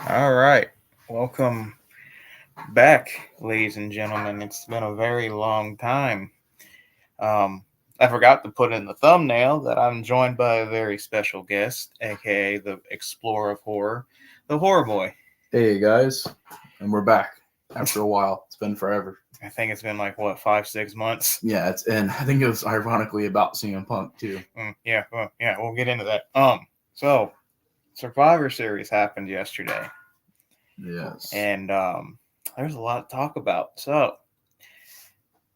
All right. Welcome back, ladies and gentlemen. It's been a very long time. Um, I forgot to put in the thumbnail that I'm joined by a very special guest, aka the Explorer of Horror, the Horror Boy. Hey guys, and we're back after a while. It's been forever. I think it's been like what 5 6 months. Yeah, and I think it was ironically about CM Punk too. Yeah. We'll get into that. So Survivor Series happened yesterday, Yes. and there's a lot to talk about. So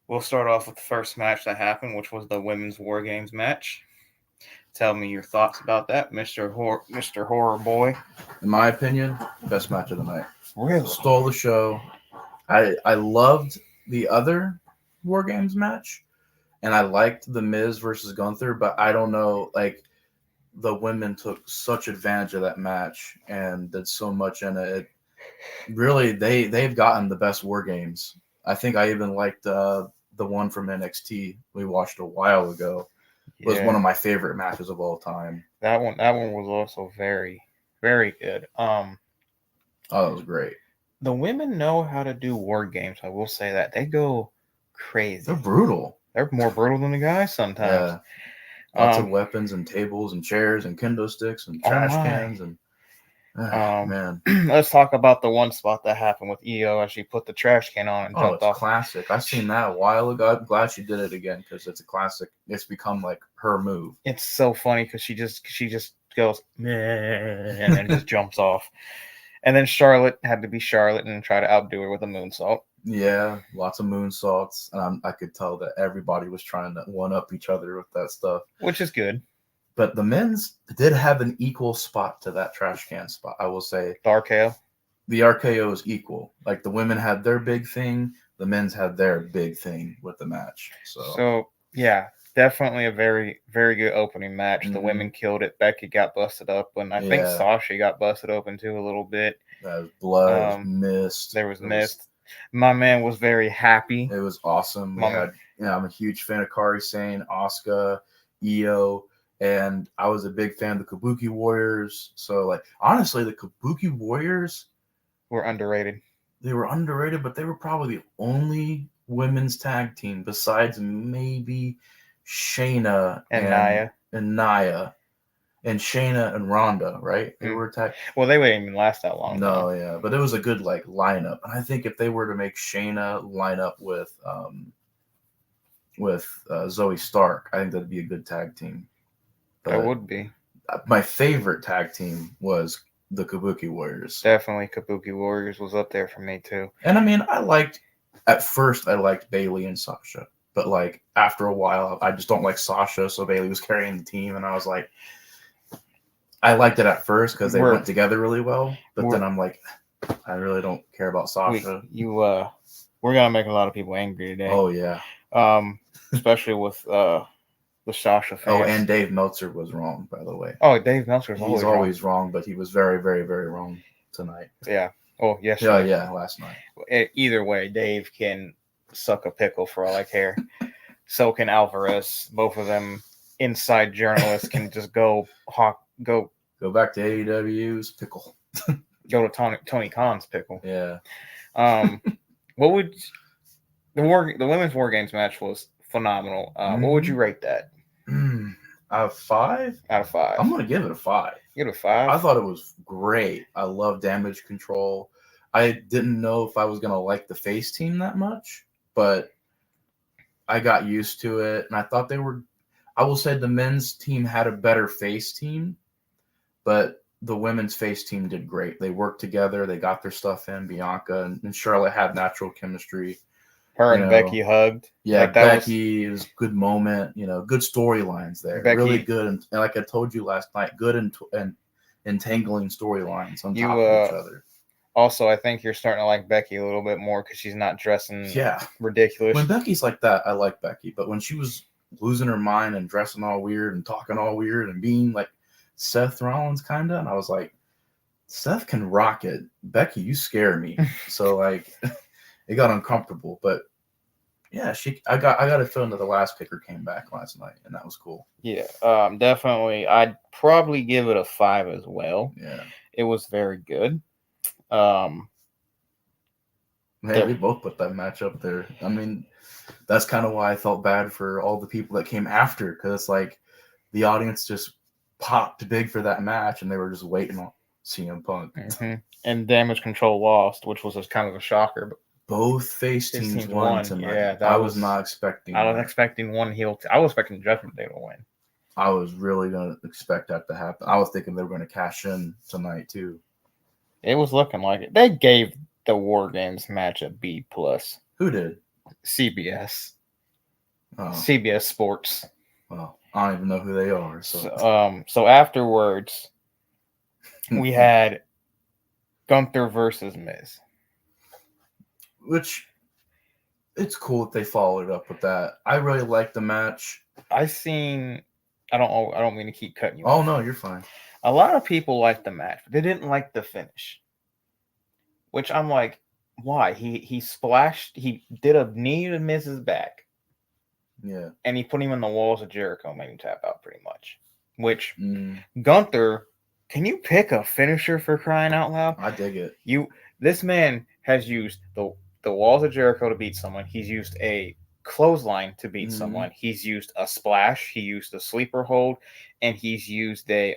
we'll start off with the first match that happened, which was the women's War Games match. Tell me your thoughts about that, Mr. Horror Boy. In my opinion, best match of the night. Really? Stole the show. I loved the other War Games match, and I liked the Miz versus Gunther, but I don't know, like the women took such advantage of that match and did so much in it. Really, they've gotten the best War Games. I think I even liked the one from NXT we watched a while ago. Was one Yeah, of my favorite matches of all time. that one was also very, very good. Oh, it was great. The women know how to do war games. I will say that they go crazy. They're brutal. They're more brutal than the guys sometimes. Yeah, lots of Um, weapons and tables and chairs and kendo sticks and oh trash my. cans and Um, man. let's talk about the one spot that happened with EO as she put the trash can on and Oh, jumped it's off. classic. I seen that a while ago. I'm glad she did it again because it's a classic. It's become like her move. It's so funny because she just goes "Meh," and then just jumps off. And then Charlotte had to be Charlotte and try to outdo her with a moonsault, Yeah, lots of moonsaults, and I could tell that everybody was trying to one up each other with that stuff. which is good. But the men's did have an equal spot to that trash can spot. I will say The RKO. the RKO is equal. Like the women had their big thing, the men's had their big thing with the match. So So yeah, definitely a very very good opening match. The mhm. women killed it. Becky got busted up, and I think Yeah, Sasha got busted open too a little bit. that was blood. It was Um, mist. there was mist. My man was very happy. It was awesome. We My man, had, I'm a huge fan of Kari Sane, Asuka, Io, and I was a big fan of the Kabuki Warriors. So like honestly, the Kabuki Warriors, were underrated. they were underrated, but they were probably the only women's tag team besides maybe Shayna And Naya. and Nia and Shayna and Ronda, right? They Mm. were tag. Well, they wouldn't even last that long though. No, yeah, but it was a good like lineup, and I think if they were to make Shayna line up with Zoe Stark, I think that'd be a good tag team. That But would be my favorite tag team was the Kabuki Warriors. definitely Kabuki Warriors was up there for me too. And I mean, at first I liked Bailey and Sasha, but like after a while, I just don't like Sasha, so Bailey was carrying the team, and I was like, I liked it at first because they We're went together really well, but we're then I'm like, I really don't care about we Sasha. you we're gonna make a lot of people angry today. Oh yeah. Especially with the Sasha Oh, fans. and Dave Meltzer was wrong, by the way. Oh, Dave Meltzer's He's always wrong. always wrong, but he was very, very, very wrong tonight. Yeah. Oh, Yeah, yesterday. yeah, last night. Either way, Dave can suck a pickle for all I care. So can Alvarez. Both of them inside journalists can just go go Go back to AEW's pickle. to Tony Khan's pickle. Yeah. Um, what would the women's war games match was phenomenal. What would you rate that Out of 5? out of 5? I'm gonna give it a 5. Give it a 5. I thought it was great. I love damage control. I didn't know if I was gonna like the face team that much, but I got used to it, and I thought they were. I will say the men's team had a better face team, but the women's face team did great. They worked together. They got their stuff in. Bianca and Charlotte had natural chemistry. Her You and know, Becky hugged. yeah, Like that was Becky is good moment. Good storylines there. Becky. Really good, and like I told you last night, good and entangling storylines on You top of each other. also, I think you're starting to like Becky a little bit more because she's not dressing Yeah, ridiculous. when Becky's like that, I like Becky. But when she was losing her mind and dressing all weird and talking all weird and being like Seth Rollins kind of, and I was like, Seth can rock it. Becky, you scare me. So like, it got uncomfortable. But yeah, I got a feeling that the last kicker came back last night, and that was cool. Yeah, definitely. I'd probably give it a 5 as well. Yeah. It was very good. Man, they both put that match up there. I mean, that's kind of why I felt bad for all the people that came after, because it's like the audience just popped big for that match, and they were just waiting on CM Punk. And Damage Control lost, which was just kind of a shocker. But both face teams won tonight. Yeah, I was not expecting. I was expecting one heel. I was expecting Judgment Day to win. I was really gonna expect that to happen. I was thinking they were going to cash in tonight too. It was looking like it. They gave the War Games match a B+. Who did? CBS. Oh. CBS Sports. Well, I don't even know who they are. So afterwards, we had Gunther versus Miz. Which, it's cool that they followed up with that. I really liked the match. I don't mean to keep cutting you off. Oh, no, you're fine. A lot of people liked the match, but they didn't like the finish. Which I'm like, why? He splashed, he did a knee to Miz's back. Yeah. And he put him in the walls of Jericho, made him tap out pretty much. Which, Gunther, can you pick a finisher for crying out loud? I dig it. This man has used the walls of Jericho to beat someone. He's used a clothesline to beat someone. He's used a splash. He used a sleeper hold, and he's used a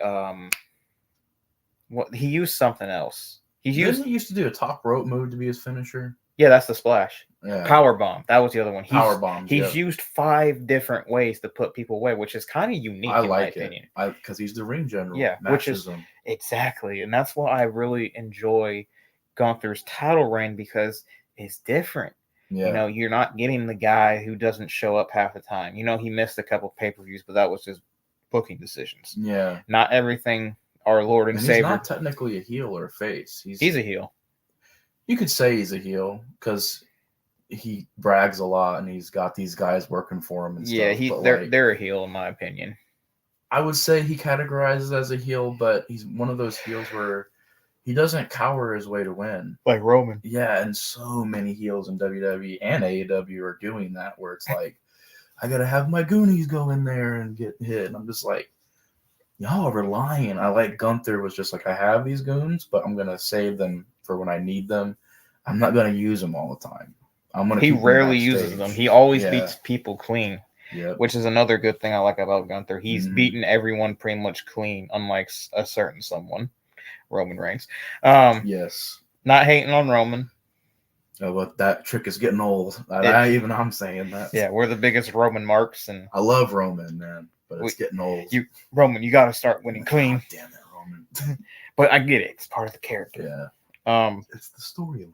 he used something else. He used to do a top rope move to be his finisher. Yeah, that's the splash. Yeah. Power bomb. That was the other one. Power bomb. He's used 5 different ways to put people away, which is kind of unique in my opinion. Because he's the ring general. Yeah, which is exactly, and that's why I really enjoy Gunther's title reign, because it's different. Yeah. You know, you're not getting the guy who doesn't show up half the time. You know, he missed a couple pay-per-views, but that was just booking decisions. Yeah. Not everything our Lord and Savior. He's not technically a heel or a face. He's a heel. You could say he's a heel because he brags a lot and he's got these guys working for him and stuff. Yeah, they're a heel in my opinion. I would say he categorizes as a heel, but he's one of those heels where he doesn't cower his way to win. Like Roman. Yeah, and so many heels in WWE and AEW are doing that, where it's like, I got to have my Goonies go in there and get hit. And I'm just like, y'all are lying. I like Gunther was just like, I have these goons, but I'm going to save them for when I need them. I'm not going to use them all the time. He rarely uses them. He always beats people clean. Yep. Which is another good thing I like about Gunther. He's beaten everyone pretty much clean, unlike a certain someone, Roman Reigns. Yes. Not hating on Roman. Oh, but that trick is getting old. I'm saying that. Yeah, we're the biggest Roman marks, and I love Roman, man, but it's getting old. Roman, you got to start winning clean. God damn it, Roman. But I get it; it's part of the character. Yeah. It's the storyline.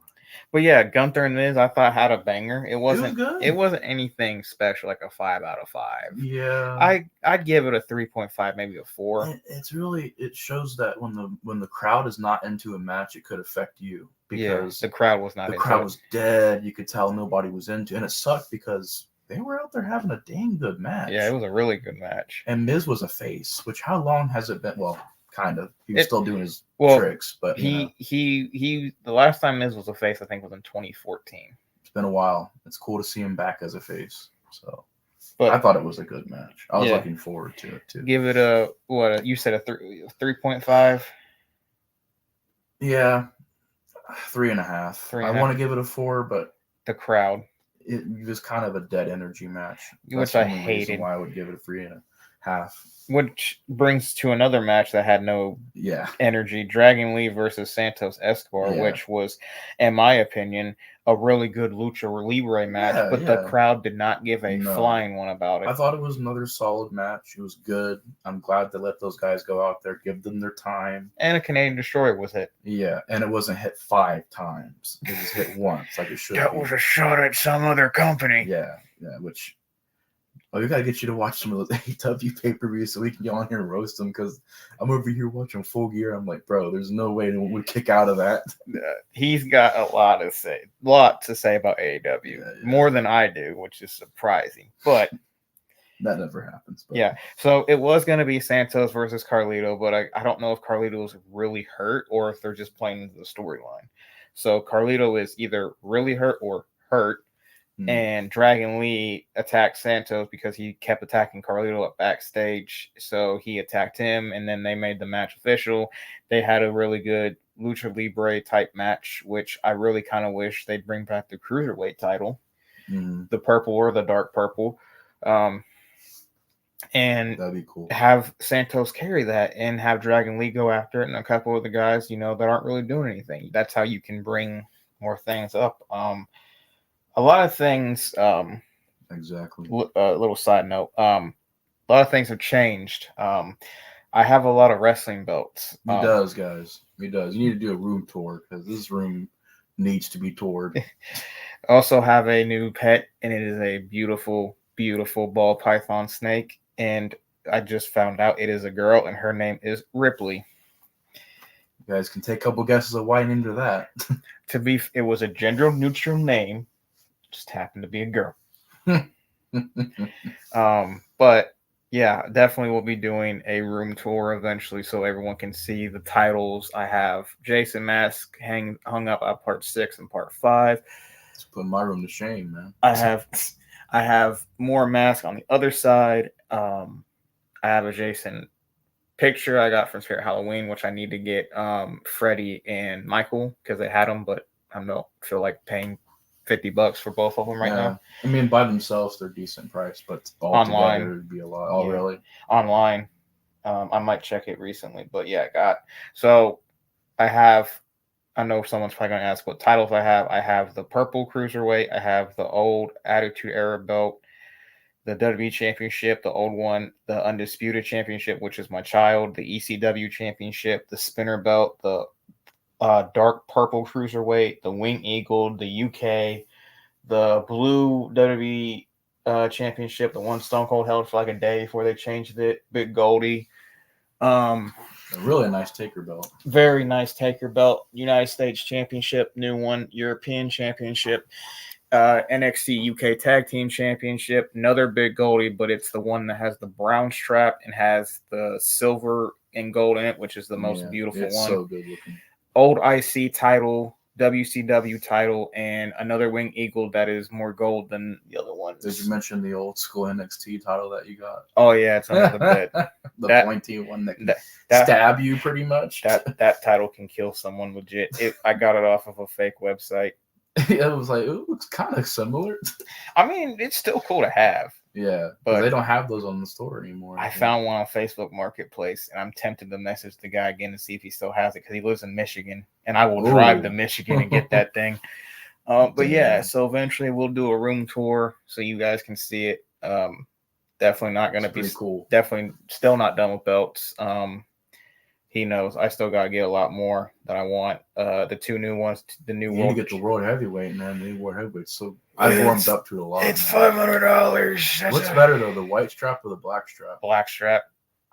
But yeah, Gunther and Miz, I thought had a banger. It wasn't good. It wasn't anything special, like a 5 out of 5. Yeah. I'd give it a 3.5, maybe a 4. It shows that when the crowd is not into a match, it could affect you, because the crowd was not. The crowd was dead. You could tell nobody was into, and it sucked because they were out there having a dang good match. Yeah, it was a really good match. And Miz was a face. Which, how long has it been? Well, kind of. He was still doing his tricks, but he the last time Miz was a face, I think, was in 2014. It's been a while. It's cool to see him back as a face. So, but I thought it was a good match. I was looking forward to it too. Give it a what? You said a 3.5. Yeah, 3.5. I want to give it a 4, but the crowd. It was kind of a dead energy match, which I hated. Why I would give it a 3.5. Which brings to another match that had no energy. Dragon Lee versus Santos Escobar, which was, in my opinion, a really good Lucha Libre match, but the crowd did not give a flying one about it. I thought it was another solid match. It was good. I'm glad they let those guys go out there, give them their time. And a Canadian Destroyer was hit. Yeah, and it wasn't hit 5 times. It was hit once, like it should That was a shot at some other company. Yeah, which... Oh, we got to get you to watch some of those AEW pay-per-views so we can get on here and roast them, because I'm over here watching Full Gear. I'm like, bro, there's no way we kick out of that. He's got a lot to say about AEW, more than I do, which is surprising. But that never happens. But. Yeah, so it was going to be Santos versus Carlito, but I don't know if Carlito is really hurt or if they're just playing into the storyline. So Carlito is either really hurt or hurt. And Dragon Lee attacked Santos because he kept attacking Carlito at backstage. So he attacked him, and then they made the match official. They had a really good Lucha Libre type match, which I really kind of wish they'd bring back the Cruiserweight title, the purple or the dark purple. And that'd be cool. Have Santos carry that and have Dragon Lee go after it and a couple of the guys, that aren't really doing anything. That's how you can bring more things up. A lot of things. Exactly. Little side note. A lot of things have changed. I have a lot of wrestling belts. He does, guys. He does. You need to do a room tour because this room needs to be toured. I also have a new pet, and it is a beautiful, beautiful ball python snake. And I just found out it is a girl, and her name is Ripley. You guys can take a couple guesses of why into that. It was a gender neutral name. Just happened to be a girl. But yeah, definitely will be doing a room tour eventually so everyone can see the titles. I have Jason Mask hung up at part 6 and part 5. Let's put my room to shame, man. I have more Mask on the other side. I have a Jason picture I got from Spirit Halloween, which I need to get Freddie and Michael because they had them, but I don't feel like paying $50 for both of them right now. I mean, by themselves, they're decent price, but all online together would be a lot. Oh, really? Online. I might check it recently, but yeah, so I have. I know someone's probably going to ask what titles I have. I have the purple cruiserweight. I have the old Attitude Era belt, the WWE Championship, the old one, the Undisputed Championship, which is my child, the ECW Championship, the spinner belt, the dark purple cruiserweight, the Wing Eagle, the UK, the blue WWE Championship, the one Stone Cold held for like a day before they changed it, Big Goldie. A really nice Taker belt. Very nice Taker belt. United States Championship, new one. European Championship. NXT UK Tag Team Championship. Another Big Goldie, but it's the one that has the brown strap and has the silver and gold in it, which is the most beautiful it's one. So good looking. Old IC title, WCW title, and another Wing Eagle that is more gold than the other ones. Did you mention the old school NXT title that you got? Oh yeah, it's under the bed. The pointy one that can stab you pretty much. That title can kill someone legit. I got it off of a fake website. It was like, it looks kind of similar. I mean, it's still cool to have. Yeah, but they don't have those on the store anymore. I found one on Facebook Marketplace, and I'm tempted to message the guy again to see if he still has it because he lives in Michigan, and I will drive to Michigan and get that thing. But yeah, so eventually we'll do a room tour so you guys can see it. Definitely not going to be cool. Definitely still not done with belts. He knows I still gotta get a lot more that I want. The 2 new ones, the new you world. Need to get the world heavyweight, man. The world heavyweight. So I've warmed up to a lot. It's $500. What's better though, the white strap or the black strap? Black strap.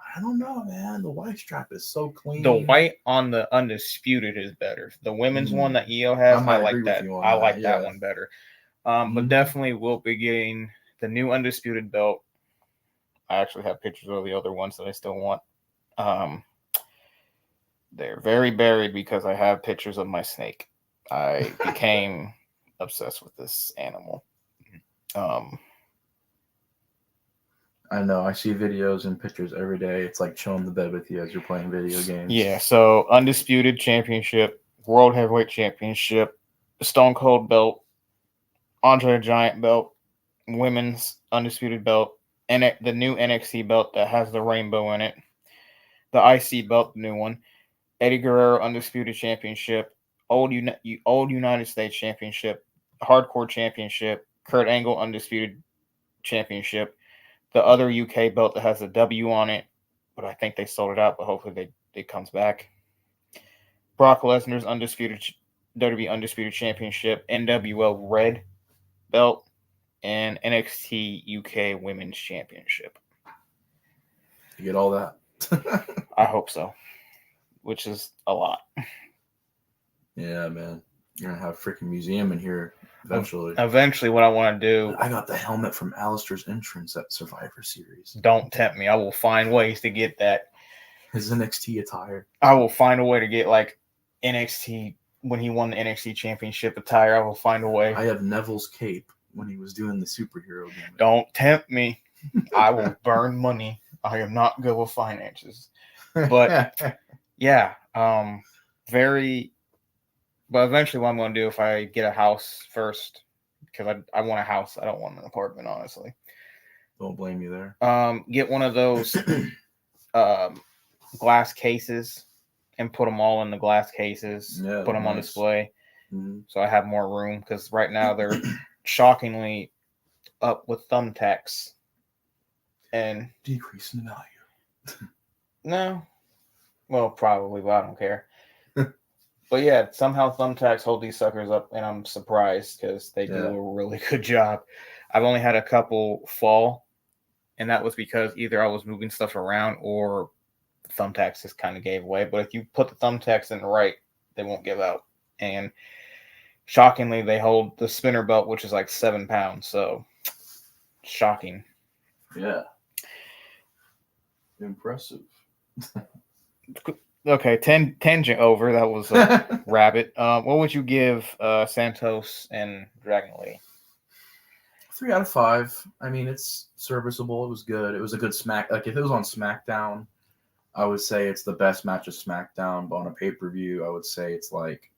I don't know, man. The white strap is so clean. The white on the Undisputed is better. The women's one that EO has, I like that. I like that one better. But definitely we'll be getting the new Undisputed belt. I actually have pictures of the other ones that I still want. They're very buried because I have pictures of my snake. I became obsessed with this animal. I know. I see videos and pictures every day. It's like chilling in the bed with you as you're playing video games. Yeah, so Undisputed Championship, World Heavyweight Championship, Stone Cold belt, Andre the Giant belt, Women's Undisputed belt, and the new NXT belt that has the rainbow in it, the IC belt, the new one, Eddie Guerrero Undisputed Championship, old United States Championship, Hardcore Championship, Kurt Angle Undisputed Championship, the other UK belt that has a W on it, but I think they sold it out, but hopefully it comes back. Brock Lesnar's WWE Undisputed Championship, NWL Red belt, and NXT UK Women's Championship. You get all that? I hope so. Which is a lot. Yeah, man. You're going to have a freaking museum in here eventually. Eventually, what I want to do... I got the helmet from Alistair's entrance at Survivor Series. Don't tempt me. I will find ways to get that. His NXT attire. I will find a way to get, like, NXT... When he won the NXT Championship attire, I will find a way. I have Neville's cape when he was doing the superhero gimmick. Don't tempt me. I will burn money. I am not good with finances. But yeah, very. But eventually, what I'm going to do if I get a house first, because I want a house. I don't want an apartment, honestly. Don't blame you there. Get one of those glass cases and put them all in the glass cases. Yeah, put them on nice. display, so I have more room. Because right now they're shockingly up with thumbtacks and decreasing the value. no, well, probably, but I don't care. But yeah, somehow thumbtacks hold these suckers up, and I'm surprised because they do a really good job. I've only had a couple fall, and that was because either I was moving stuff around or thumbtacks just kind of gave away. But if you put the thumbtacks in the right, they won't give out. And shockingly, they hold the spinner belt, which is like 7 pounds. So shocking. Yeah. Impressive. Okay, tangent over. That was a rabbit. What would you give Santos and Dragon Lee? 3 out of 5. I mean, it's serviceable. It was good. It was a good smack. Like if it was on SmackDown, I would say it's the best match of SmackDown. But on a pay-per-view, I would say it's like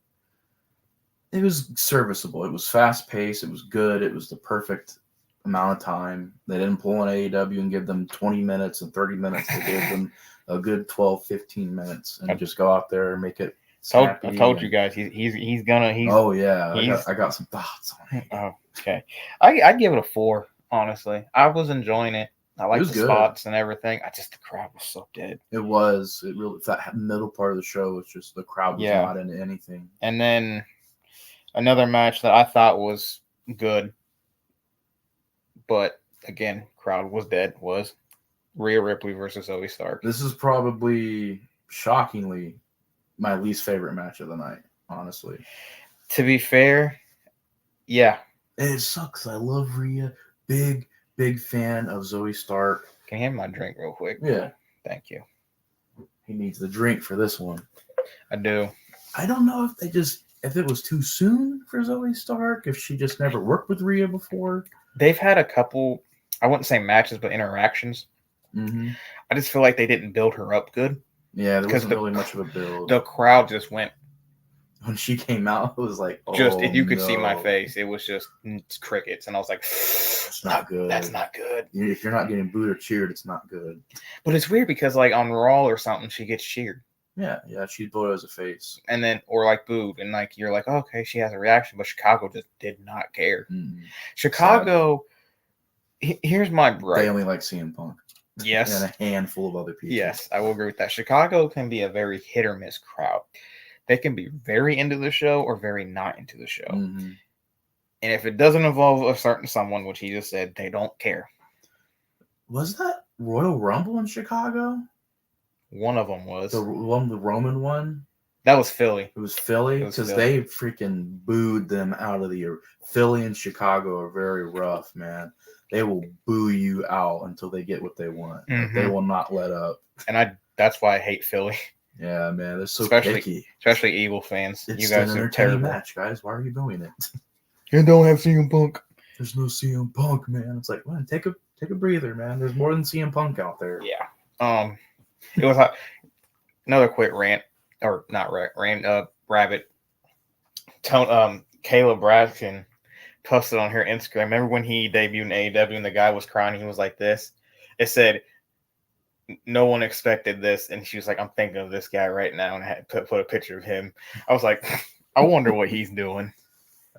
it was serviceable. It was fast-paced. It was good. It was the perfect amount of time. They didn't pull an AEW and give them 20 minutes and 30 minutes. They gave them a good 12, 15 minutes and just go out there and make it snappy. I told you guys he's gonna. Oh yeah, I got some thoughts on it. Oh, okay. I'd give it a 4. Honestly, I was enjoying it. I liked the spots and everything. The crowd was so dead. It was. It really, that middle part of the show was just the crowd was not into anything. And then another match that I thought was good, but again, crowd was dead, was Rhea Ripley versus Zoe Stark. This is probably, shockingly, my least favorite match of the night, honestly. To be fair, yeah. And it sucks. I love Rhea. Big fan of Zoe Stark. Can you hand my drink real quick? Yeah. Thank you. He needs the drink for this one. I do. I don't know if it was too soon for Zoe Stark, if she just never worked with Rhea before. They've had a couple, I wouldn't say matches, but interactions. Mm-hmm. I just feel like they didn't build her up good. Yeah, there wasn't really much of a build. The crowd just went. When she came out, it was like, just if you could see my face, it was just crickets, and I was like, "That's not good. That's not good." If you're not getting booed or cheered, it's not good. But it's weird because, like on Raw or something, she gets cheered. Yeah, she's booed as a face, and then or like booed, and like you're like, oh, okay, she has a reaction, but Chicago just did not care. Mm-hmm. Chicago. Here's my gripe. They only like CM Punk. Yes, and a handful of other people. Yes, I will agree with that. Chicago can be a very hit or miss crowd. They can be very into the show or very not into the show. Mm-hmm. And if it doesn't involve a certain someone, which he just said, they don't care. Was that Royal Rumble in Chicago? One of them was. The Roman one? That was Philly. It was Philly? Because they freaking booed them out of the... Philly and Chicago are very rough, man. They will boo you out until they get what they want. Mm-hmm. They will not let up. And that's why I hate Philly. Yeah, man, they're so picky. Especially Eagle fans. It's you guys an are terrible. match, guys. Why are you doing it? You don't have CM Punk. There's no CM Punk, man. It's like, man, take a breather, man. There's more than CM Punk out there. Yeah. It was another quick rant, or not rant. Rabbit. Kayla Braxton posted on her Instagram. Remember when he debuted in AEW and the guy was crying? He was like this. It said, "No one expected this," and she was like, "I'm thinking of this guy right now," and I had put a picture of him. I was like, I wonder what he's doing.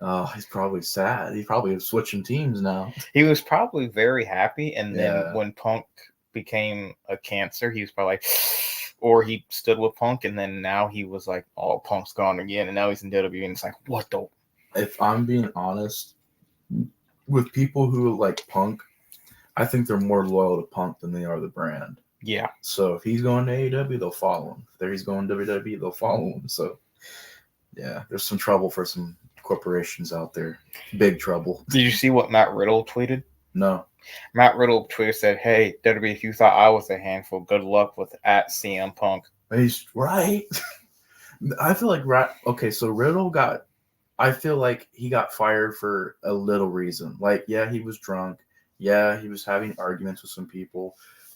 Oh, he's probably sad. He probably is switching teams now. He was probably very happy, and then when Punk became a cancer, he was probably like, or he stood with Punk, and then now he was like, "Oh, Punk's gone again," and now he's in WWE, and it's like, what the? If I'm being honest, with people who like Punk, I think they're more loyal to Punk than they are the brand. Yeah. So if he's going to AEW, they'll follow him. If he's going to WWE, they'll follow him. So yeah, there's some trouble for some corporations out there. Big trouble. Did you see what Matt Riddle tweeted? No. Matt Riddle tweeted, said, "Hey, WWE, if you thought I was a handful, good luck with @CM Punk." He's right. I feel like so Riddle got I feel like he got fired for a little reason. Like, yeah, he was drunk. Yeah, he was having arguments with some people.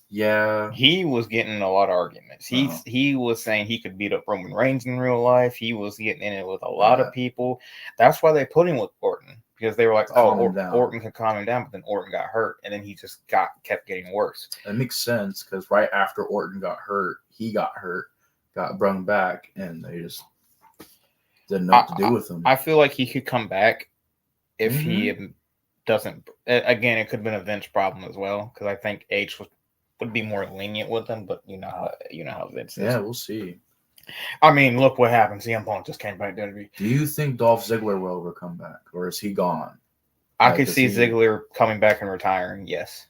Yeah. He was getting in a lot of arguments. He was saying he could beat up Roman Reigns in real life. He was getting in it with a lot of people. That's why they put him with Orton, because they were like, Orton could calm him down, but then Orton got hurt, and then he just kept getting worse. It makes sense, because right after Orton got hurt, he got hurt, got brung back, and they just didn't know what to do with him. I feel like he could come back if he doesn't. Again, it could have been a Vince problem as well, because I think H would be more lenient with him, but you know how Vince is. Yeah, we'll see. I mean, look what happened. CM Punk just came back to WWE. Do you think Dolph Ziggler will ever come back, or is he gone? I could see Ziggler coming back and retiring. Yes,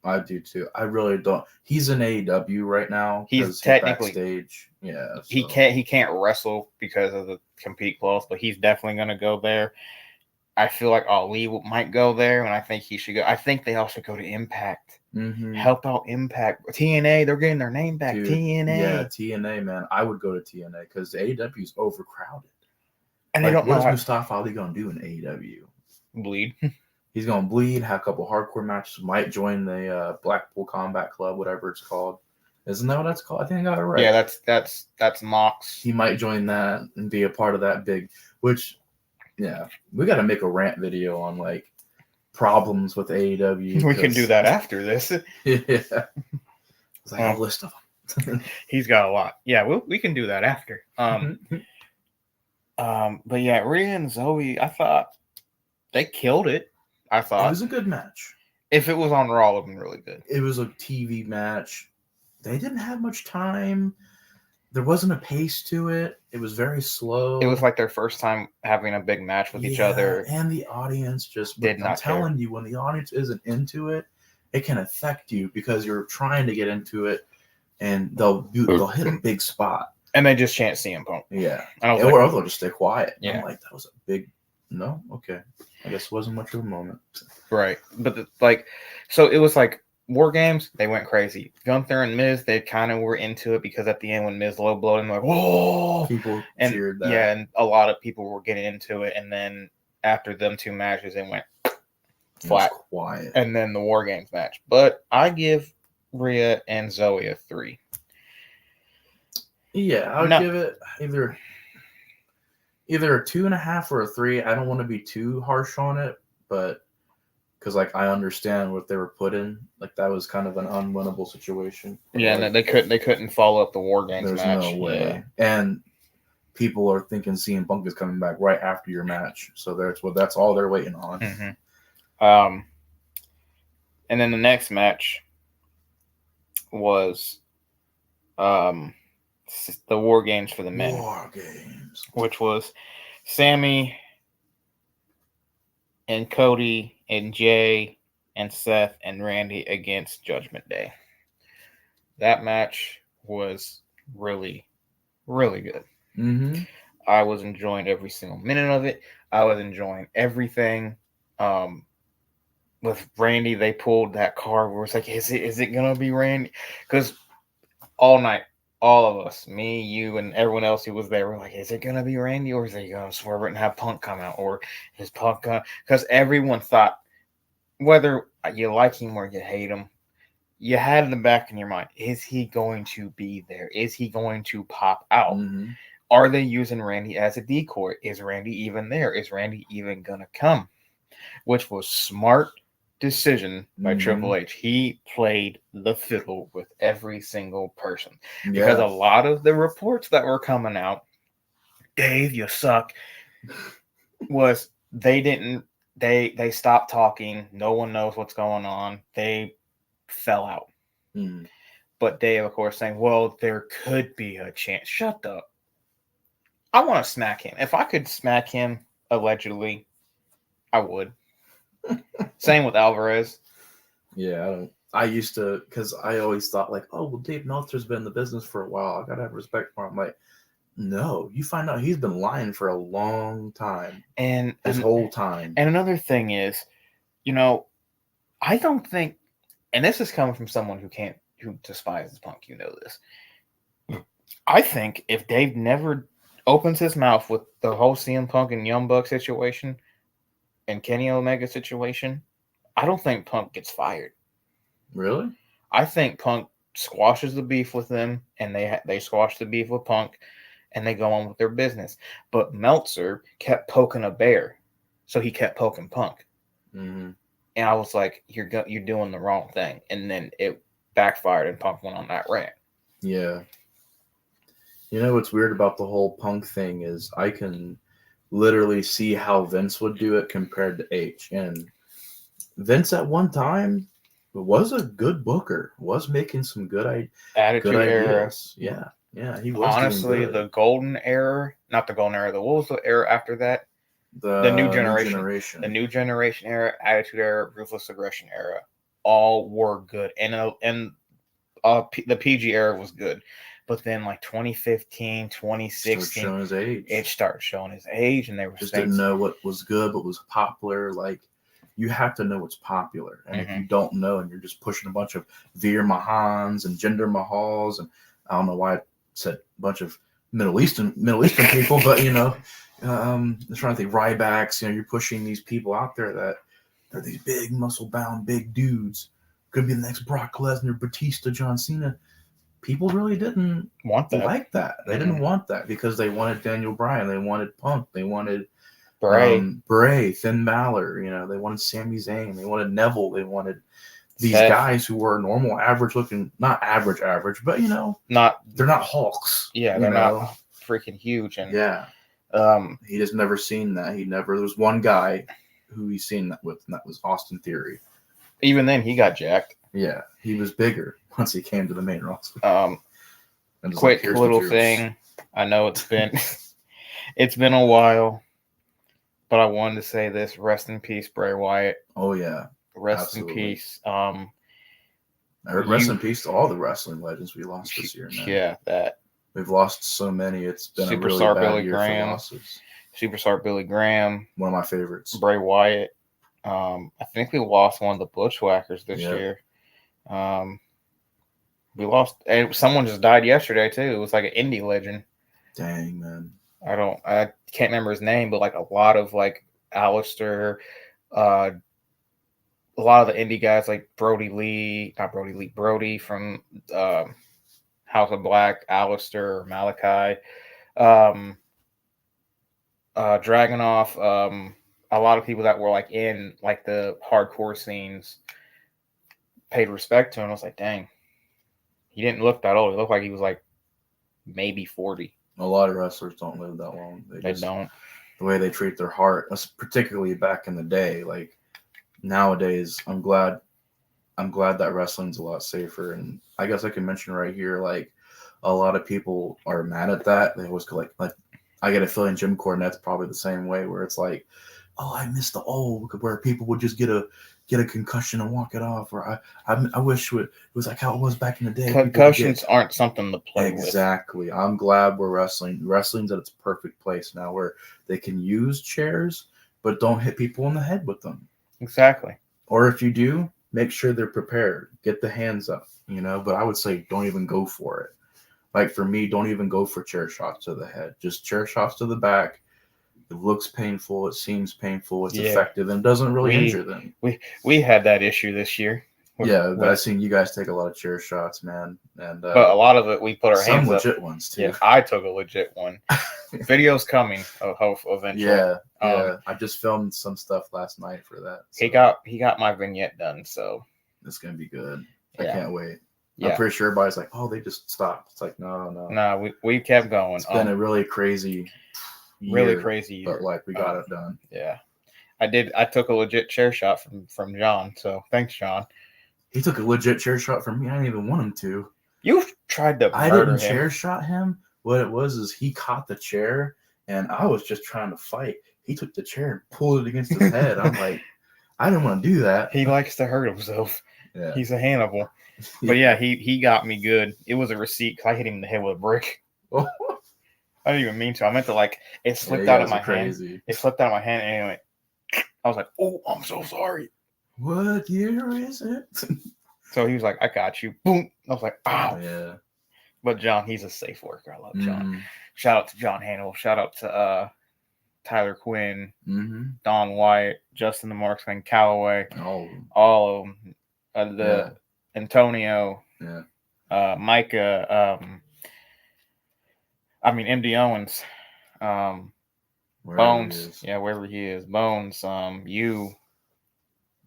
I do too. I really don't. He's in AEW right now. He's technically backstage. Yeah, so. He can't wrestle because of the compete clause, but he's definitely going to go there. I feel like Ali might go there, and I think he should go. I think they also go to Impact. Help out Impact. TNA, they're getting their name back. Dude, TNA. Yeah, TNA, man. I would go to TNA because AEW is overcrowded. And they don't know what is Mustafa Ali going to do in AEW? Bleed. He's going to bleed, have a couple hardcore matches, might join the Blackpool Combat Club, whatever it's called. Isn't that what that's called? I think I got it right. Yeah, that's Mox. He might join that and be a part of that big, which, yeah, we got to make a rant video on, like, problems with AEW. We can do that after this. Yeah. It's like a list of them. He's got a lot. Yeah, we can do that after. But yeah, Rhea and Zoe, I thought they killed it. I thought it was a good match. If it was on Raw, it would have been really good. It was a TV match. They didn't have much time. There wasn't a pace to it. It was very slow. It was like their first time having a big match with each other. And the audience just did not care. I'm telling you, when the audience isn't into it, it can affect you because you're trying to get into it, and they'll hit a big spot. And they just chant CM Punk. Yeah. Or they'll just stay quiet. Yeah. I'm like, that was a big no? Okay. I guess it wasn't much of a moment. Right. But so it was like War Games, they went crazy. Gunther and Miz, they kind of were into it because at the end when Miz low blowed him, like, whoa! People cheered that. Yeah, and a lot of people were getting into it. And then after them two matches, they went flat. Quiet. And then the War Games match. But I give Rhea and Zoe a 3. Yeah, I would give it either a 2.5 or a 3. I don't want to be too harsh on it, but because I understand what they were put in. That was kind of an unwinnable situation. Yeah, and they couldn't follow up the War Games match. There's no way. Yeah. And people are thinking CM Punk is coming back right after your match, so that's all they're waiting on. Mm-hmm. And then the next match was the War Games for the men. War Games, which was Sammy and Cody and Jay and Seth and Randy against Judgment Day. That match was really, really good. Mm-hmm. I was enjoying every single minute of it. I was enjoying everything. With Randy, they pulled that card where it's like, is it gonna be Randy? Because all night, all of us, me, you, and everyone else who was there, were like, is it going to be Randy, or is he going to swerve it and have Punk come out, or is Punk going to... Because everyone thought, whether you like him or you hate him, you had in the back in your mind, is he going to be there? Is he going to pop out? Mm-hmm. Are they using Randy as a decoy? Is Randy even there? Is Randy even going to come? Which was smart decision by Triple H. He played the fiddle with every single person because a lot of the reports that were coming out, Dave, you suck, was they stopped talking. No one knows what's going on. They fell out. But Dave, of course, saying, well, there could be a chance. Shut up. I want to smack him. If I could smack him allegedly, I would. Same with Alvarez. Yeah, I used to, because I always thought Dave Meltzer's been in the business for a while. I gotta have respect for him. I'm like, no, you find out he's been lying for a long time, and his whole time. And another thing is, I don't think, and this is coming from someone who despises Punk. You know this. I think if Dave never opens his mouth with the whole CM Punk and Young Buck situation and Kenny Omega situation, I don't think Punk gets fired. Really? I think Punk squashes the beef with them, and they squash the beef with Punk, and they go on with their business. But Meltzer kept poking a bear, so he kept poking Punk, Mm-hmm. and I was like, "You're doing the wrong thing," and then it backfired, and Punk went on that rant. Yeah. You know what's weird about the whole Punk thing is I can literally see how Vince would do it compared to H. And Vince at one time was a good booker, was making some good Attitude Era. ideas. Yeah, he was Honestly, doing good. the golden era, not the golden era, what was the era after that? The new The generation. The new generation era, attitude era, ruthless aggression era, all were good. And the PG era was good. But then like 2015, Started 2016, showing his age. it started showing his age, and they were Just saying, didn't know what was good, what was popular. Like, you have to know what's popular. And if you don't know and you're just pushing a bunch of Veer Mahans and Jinder Mahals, and I don't know why I said a bunch of Middle Eastern people, but I'm trying to think Rybacks, you're pushing these people out there that they're these big muscle bound big dudes. Could be the next Brock Lesnar, Batista, John Cena. People really didn't want that. like that. They didn't want that because they wanted Daniel Bryan, they wanted Punk, they wanted Bray, Finn Balor, they wanted Sami Zayn, they wanted Neville, they wanted these guys who were normal, average looking, not average, but they're not Hulks. Yeah, they're not freaking huge. And he just never seen that. There was one guy who he's seen that with, and that was Austin Theory. Even then, he got jacked. Yeah, he was bigger once he came to the main roster. Quick little thing. I know it's been a while, but I wanted to say this: rest in peace, Bray Wyatt. Oh yeah, rest in peace. Rest in peace to all the wrestling legends we lost this year. Man. Yeah, that we've lost so many. It's been a really bad year for losses. Superstar Billy Graham, one of my favorites. Bray Wyatt. I think we lost one of the Bushwhackers this year. We lost, and someone just died yesterday too. It was like an indie legend. Dang, man. I can't remember his name, but like a lot of like Alistair, a lot of the indie guys like Brody from House of Black, Alistair, Malachi, Dragunov, a lot of people that were like in like the hardcore scenes paid respect to him. I was like, dang, he didn't look that old. He looked like he was like maybe 40. A lot of wrestlers don't live that long. They don't. The way they treat their heart, particularly back in the day. Like nowadays, I'm glad that wrestling's a lot safer. And I guess I can mention right here, like a lot of people are mad at that. They always go like I get a feeling Jim Cornette's probably the same way, where it's like, oh, I miss the old, where people would just get a concussion and walk it off. Or I wish it was like how it was back in the day. Concussions aren't something to play with. Exactly. I'm glad we're wrestling's at its perfect place now, where they can use chairs but don't hit people in the head with them. Exactly. Or if you do, make sure they're prepared. Get the hands up, but I would say don't even go for it. Like for me, don't even go for chair shots to the head. Just chair shots to the back. It looks painful. It seems painful. It's effective and doesn't really injure them. We had that issue this year. I've seen you guys take a lot of chair shots, man. And but a lot of it, we put our hands up. Some legit ones, too. Yeah, I took a legit one. Video's coming, eventually. Yeah, I just filmed some stuff last night for that. So. He got my vignette done, so. It's going to be good. I can't wait. Yeah. I'm pretty sure everybody's like, oh, they just stopped. It's like, no. No, we kept going. It's been a really crazy year. But like we got it done. Yeah. I took a legit chair shot from John, so thanks, John. He took a legit chair shot from me. I didn't even want him to. You tried to I didn't chair shot him. What it was is he caught the chair and I was just trying to fight. He took the chair and pulled it against his head. I'm like, I didn't want to do that. He likes to hurt himself. Yeah. He's a Hannibal. But yeah, he got me good. It was a receipt because I hit him in the head with a brick. I didn't even mean to. I meant to it slipped out of my hand. It slipped out of my hand and anyway. I was like, oh, I'm so sorry. What year is it? So he was like, I got you. Boom. I was like, ow. Yeah. But John, he's a safe worker. I love John. Shout out to John Hannibal. Shout out to Tyler Quinn, Mm-hmm. Don White, Justin the Marksman, Calloway, All of them. all of them. The Antonio, Micah. MD Owens. Bones. Yeah, wherever he is. Bones. You.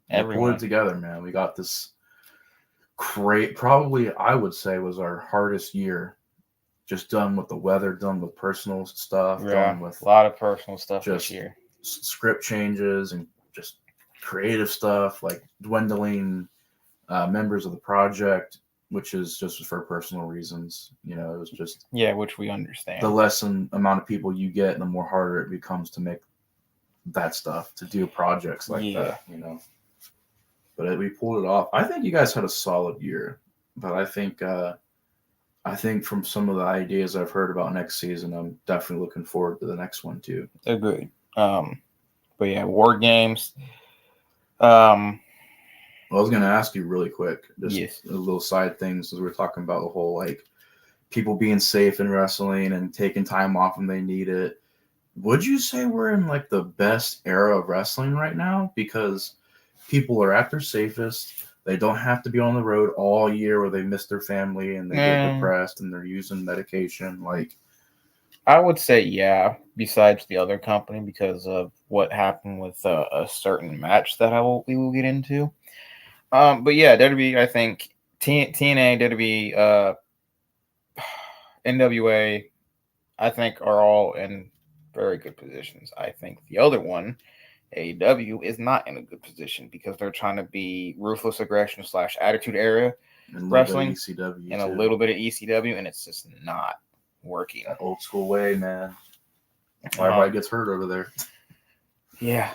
Everyone. Pulled it together, man. We got this great. Probably, I would say, was our hardest year. Just done with the weather, done with personal stuff, done with a lot of personal stuff just this year. Script changes and just creative stuff, like dwindling members of the project, which is just for personal reasons. It was just which we understand. The less amount of people you get, the more harder it becomes to make that stuff, to do projects like that. But we pulled it off. I think you guys had a solid year, but I think from some of the ideas I've heard about next season, I'm definitely looking forward to the next one too. Agreed. But yeah, War Games. I was going to ask you really quick, just a little side things, as we're talking about the whole, like, people being safe in wrestling and taking time off when they need it. Would you say we're in, like, the best era of wrestling right now? Because people are at their safest. They don't have to be on the road all year where they miss their family and they get depressed and they're using medication. Like, I would say, yeah, besides the other company, because of what happened with a certain match that we will get into. But yeah, WWE, I think TNA, WWE, NWA, I think are all in very good positions. I think the other one, AEW, is not in a good position because they're trying to be ruthless aggression / attitude era wrestling and a little bit of ECW, and it's just not working. That old school way, man. Everybody gets hurt over there. Yeah.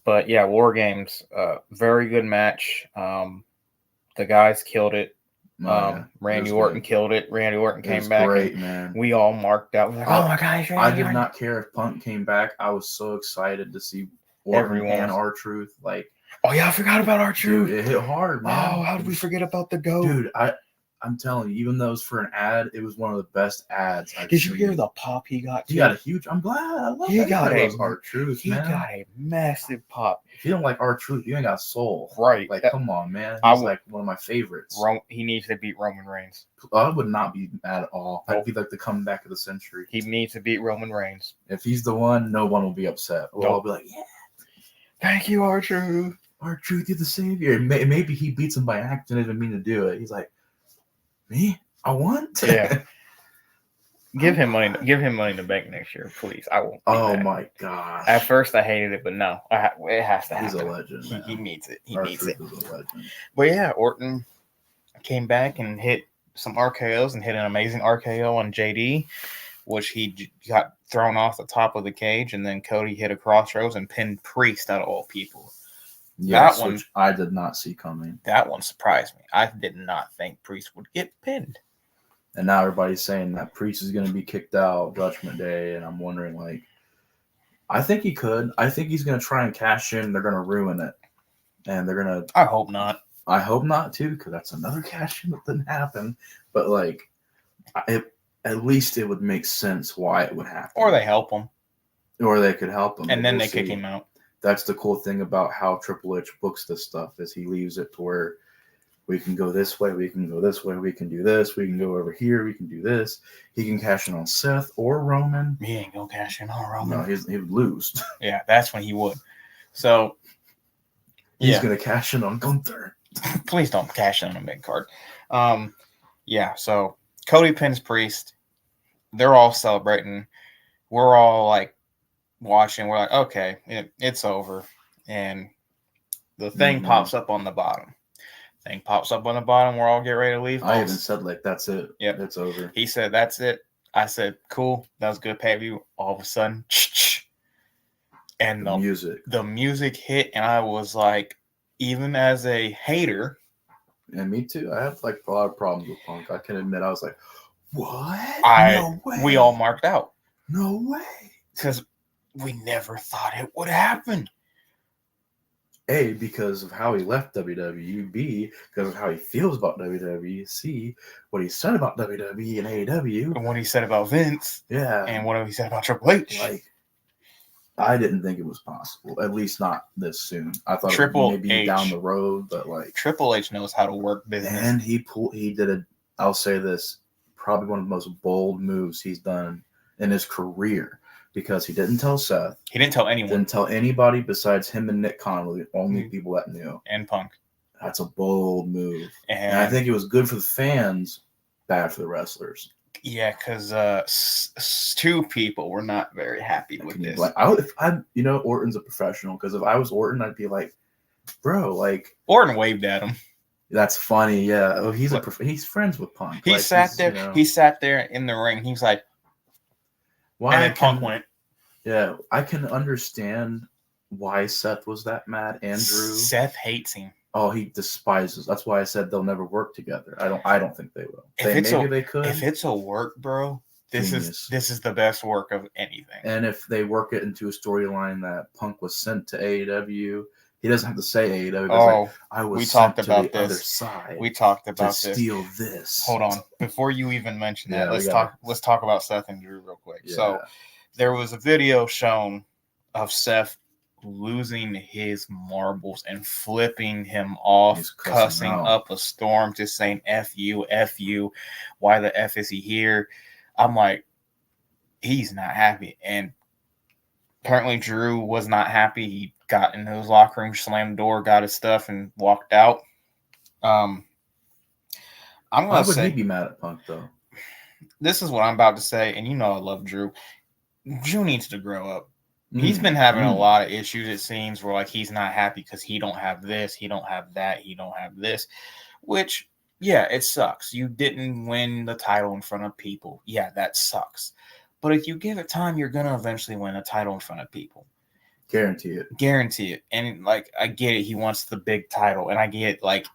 But yeah, War Games, very good match. The guys killed it. Randy Orton killed it. Randy Orton came back. Great, man. We all marked out. We're like, oh my gosh, I did not care if Punk came back. I was so excited to see Orton and R-Truth. Like, oh yeah, I forgot about R-Truth. Dude, it hit hard, man. Oh, how did we forget about the GOAT? Dude, I'm telling you, even though it was for an ad, it was one of the best ads I've seen. Did you hear the pop he got? He got a huge. I'm glad. I love he got R-Truth, man. He got a massive pop. If you don't like R-Truth, you ain't got soul. Right. Like, come on, man. He's like one of my favorites. He needs to beat Roman Reigns. I would not be mad at all. I'd be like the comeback of the century. He needs to beat Roman Reigns. If he's the one, no one will be upset. We'll all be like, yeah. Thank you, R-Truth. R-Truth, you're the savior. Maybe he beats him by accident, didn't even mean to do it. He's like, me? I want? Yeah. Give him money to bank next year, please. I won't. Oh my gosh! At first, I hated it, but no, it has to happen. He's a legend. He needs it. He needs it. Is a legend. But yeah, Orton came back and hit some RKOs and hit an amazing RKO on JD, which he got thrown off the top of the cage, and then Cody hit a crossroads and pinned Priest out of all people. Yes, that one, which I did not see coming. That one surprised me. I did not think Priest would get pinned. And now everybody's saying that Priest is going to be kicked out Judgment Day, and I'm wondering, like, I think he could. I think he's going to try and cash in. They're going to ruin it, and they're going to. I hope not. I hope not too, because that's another cash in that didn't happen. But like, at least it would make sense why it would happen. Or they help him. Or they could help him, and then they kick him out. That's the cool thing about how Triple H books this stuff, is he leaves it to where we can go this way, we can go this way, we can do this, we can go over here, we can do this. He can cash in on Seth or Roman. He ain't gonna cash in on Roman. No, he would lose. Yeah, that's when he would. So he's gonna cash in on Gunther. Please don't cash in on a mid card. Yeah, so Cody pins Priest. They're all celebrating. We're all like watching. We're like, okay, it's over. And the thing pops up on the bottom. We're all getting ready to leave. I even said, like, that's it. Yep. It's over. He said, that's it. I said, cool. That was good pay-per-view. All of a sudden, and the music hit, and I was like, even as a hater. And me too. I have like a lot of problems with Punk. I can admit, I was like, what? No way. We all marked out. No way. Because we never thought it would happen. A, because of how he left WWE. B, because of how he feels about WWE. C, what he said about WWE and AEW. And what he said about Vince. Yeah. And what he said about Triple H. Like, I didn't think it was possible. At least not this soon. I thought Triple it would maybe H. down the road, but like Triple H knows how to work business. And he did a, I'll say this, probably one of the most bold moves he's done in his career, because he didn't tell Seth. He didn't tell anyone. Didn't tell anybody besides him and Nick Connolly, the only people that knew. And Punk. That's a bold move. And I think it was good for the fans, bad for the wrestlers. Yeah, because two people were not very happy with this. Orton's a professional, because if I was Orton, I'd be like, bro, like... Orton waved at him. That's funny, yeah. Oh, he's friends with Punk. He sat there. He sat there in the ring. He was like, "Why?" And then Punk went. Yeah, I can understand why Seth was that mad. Andrew. Seth hates him. Oh, he despises. That's why I said they'll never work together. I don't think they will. Maybe they could. If it's a work, bro, this is the best work of anything. And if they work it into a storyline that Punk was sent to AEW. He doesn't have to say AEW. Oh, I was we talked about to the this. Other side. We talked about to steal this. Hold on, before you even mention that, let's talk about Seth and Drew real quick. Yeah. So there was a video shown of Seth losing his marbles and flipping him off, cussing up a storm, just saying "F you, F you." Why the F is he here? I'm like, he's not happy, and apparently Drew was not happy. He got into his locker room, slammed the door, got his stuff, and walked out. I'm gonna Why would he be mad at Punk though? This is what I'm about to say, and you know I love Drew. Drew needs to grow up. He's been having a lot of issues, it seems, where like he's not happy because he don't have this, he don't have that, he don't have this. Which, yeah, it sucks. You didn't win the title in front of people. Yeah, that sucks. But if you give it time, you're gonna eventually win a title in front of people. Guarantee it. And like, I get it. He wants the big title, and I get like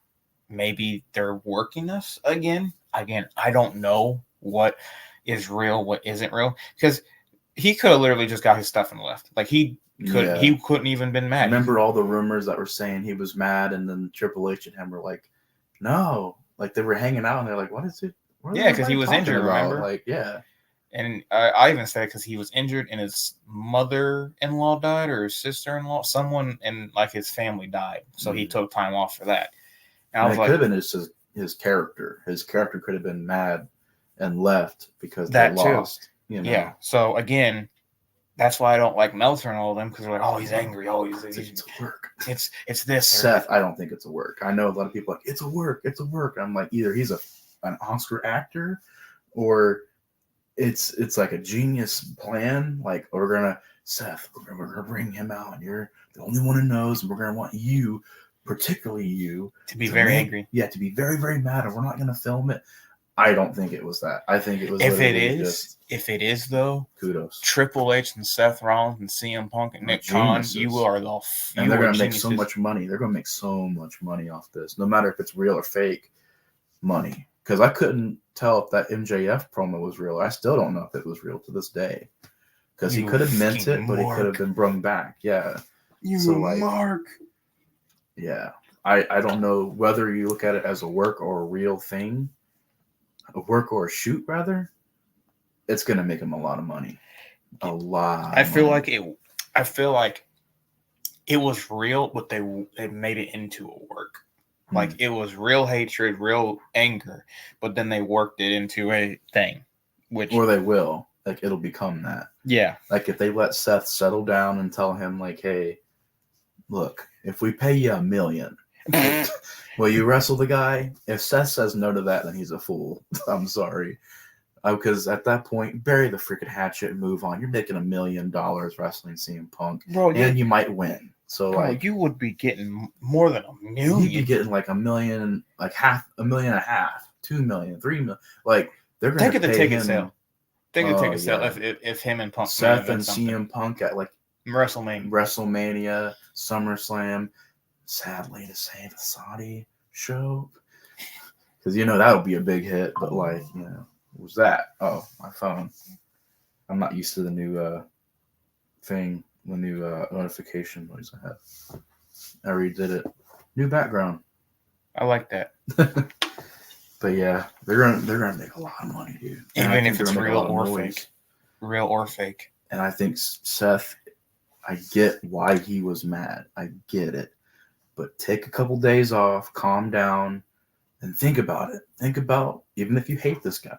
maybe they're working us again. I don't know what is real, what isn't real, because he could have literally just got his stuff and left. Like he couldn't even been mad. Remember all the rumors that were saying he was mad, and then Triple H and him were like, no, like they were hanging out, and they're like, what is it? Yeah, because he was injured. Remember? Like, yeah. And I even said because he was injured and his mother-in-law died or his sister-in-law, someone in like his family died. So he took time off for that. And I was it could have been his character. His character could have been mad and left because they lost. You know? Yeah. So again, that's why I don't like Meltzer and all of them, because they're like, oh, he's angry. Oh, he's it's a work. It's this. Seth, I don't think it's a work. I know a lot of people are like, it's a work. It's a work. I'm like, either he's an Oscar actor or it's like a genius plan. Like, we're gonna bring him out, and you're the only one who knows, and we're gonna want you, particularly you, to be very angry. Yeah, to be very, very mad, and we're not gonna film it. I don't think it was that. I think it was. If it is though, kudos. Triple H and Seth Rollins and CM Punk and Nick Khan, you are the. And they're gonna make so much money. They're gonna make so much money off this, no matter if it's real or fake money. Because I couldn't tell if that MJF promo was real. I still don't know if it was real to this day. Because he could have meant it, but he could have been brung back. Yeah. Mark. Yeah. I don't know whether you look at it as a work or a real thing. A work or a shoot, rather. It's going to make him a lot of money. A lot. I feel like it was real, but they made it into a work. Like, it was real hatred, real anger, but then they worked it into a thing. Or they will. Like, it'll become that. Yeah. Like, if they let Seth settle down and tell him, like, hey, look, if we pay you $1 million, will you wrestle the guy? If Seth says no to that, then he's a fool. I'm sorry. Because at that point, bury the freaking hatchet and move on. You're making $1 million wrestling CM Punk. Bro, and you might win. So, like, you would be getting more than $1 million. You'd be getting like $1 million, like $1.5 million, $2 million, $3 million. Like, they're going to take the ticket sale. Think of the ticket sale if him and Punk. Seth and CM Punk at like WrestleMania, SummerSlam. Sadly to say, the Saudi show, because that would be a big hit. But like, what was that? Oh, my phone. I'm not used to the new thing. The new notification noise I have. I redid it. New background. I like that. But yeah, they're gonna make a lot of money, dude. And I Even think if they're it's gonna make a real lot of or noise. fake. Real or fake. And I think Seth, I get why he was mad. I get it. But take a couple days off, calm down, and think about it. Think about, even if you hate this guy,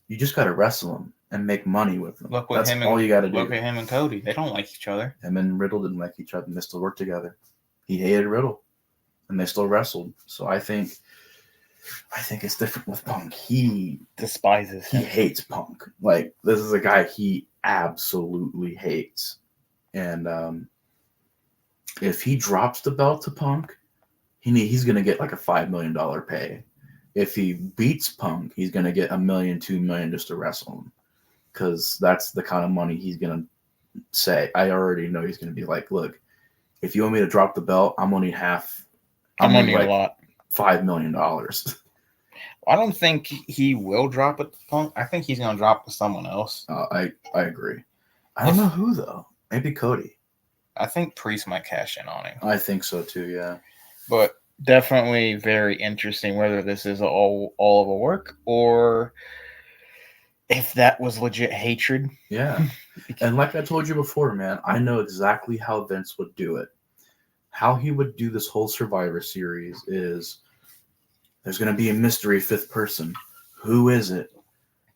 you just got to wrestle him and make money with him. That's all you got to do. Look at him and Cody. They don't like each other. Him and Riddle didn't like each other, and they still worked together. He hated Riddle, and they still wrestled. So I think it's different with Punk. He despises him. He hates Punk. Like, this is a guy he absolutely hates. And if he drops the belt to Punk, he's going to get like a $5 million pay. If he beats Punk, he's going to get $1 million, $2 million just to wrestle him. Because that's the kind of money he's going to say. I already know he's going to be like, look, if you want me to drop the belt, I'm going to need half. I'm going to need a lot. $5 million. I don't think he will drop it to Punk. I think he's going to drop it to someone else. I agree. I don't know who, though. Maybe Cody. I think Priest might cash in on him. I think so, too, yeah. But definitely very interesting whether this is all of a work or if that was legit hatred. Yeah. And like I told you before, man, I know exactly how Vince would do it. How he would do this whole Survivor Series is there's going to be a mystery fifth person. Who is it?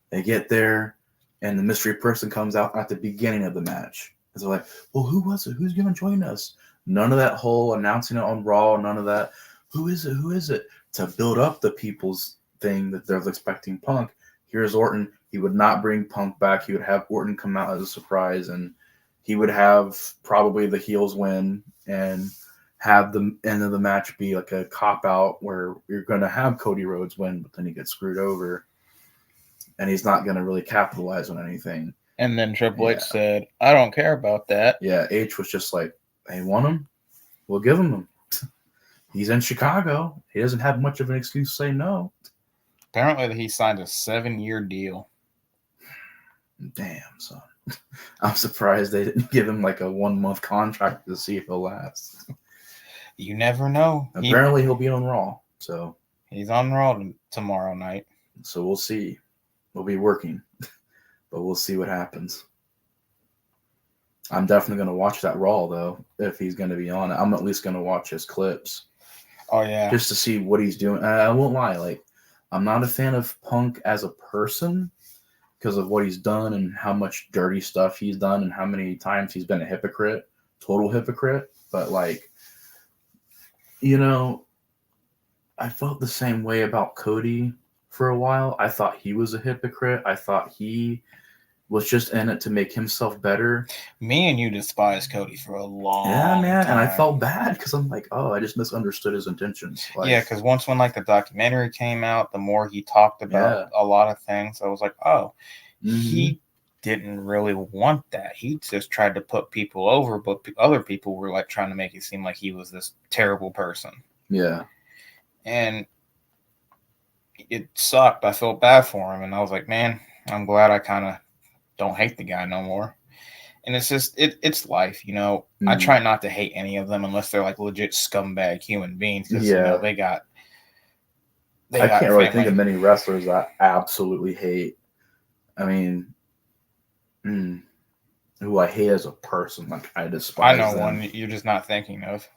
They get there, and the mystery person comes out at the beginning of the match. And they're like, well, who was it? Who's going to join us? None of that whole announcing it on Raw, none of that. Who is it? Who is it? To build up the people's thing that they're expecting Punk. Here's Orton. He would not bring Punk back. He would have Orton come out as a surprise, and he would have probably the heels win and have the end of the match be like a cop-out where you're going to have Cody Rhodes win, but then he gets screwed over, and he's not going to really capitalize on anything. And then Triple H said, I don't care about that. Yeah, H was just like, hey, want him? We'll give him. He's in Chicago. He doesn't have much of an excuse to say no. Apparently, he signed a 7-year deal. Damn, son. I'm surprised they didn't give him like a 1-month contract to see if he'll last. You never know. Apparently, he'll be on Raw. So he's on Raw tomorrow night. So we'll see. We'll be working, but we'll see what happens. I'm definitely going to watch that Raw, though, if he's going to be on it. I'm at least going to watch his clips. Oh, yeah. Just to see what he's doing. I won't lie. Like, I'm not a fan of Punk as a person because of what he's done and how much dirty stuff he's done and how many times he's been a hypocrite, total hypocrite. But, like, you know, I felt the same way about Cody for a while. I thought he was a hypocrite. I thought he was just in it to make himself better. Me and you despised Cody for a long time. And I felt bad because I'm like, oh, I just misunderstood his intentions. Like, yeah, because once when like the documentary came out, the more he talked about a lot of things, I was like, oh, he didn't really want that. He just tried to put people over, but other people were like trying to make it seem like he was this terrible person. Yeah. And it sucked. I felt bad for him, and I was like, man, I'm glad I kind of don't hate the guy no more. And it's just it's life, you know. I try not to hate any of them unless they're like legit scumbag human beings. Because you know, they got I can't really think of many wrestlers that I absolutely hate. I mean, who I hate as a person, like I despise. I know them. one you're just not thinking of.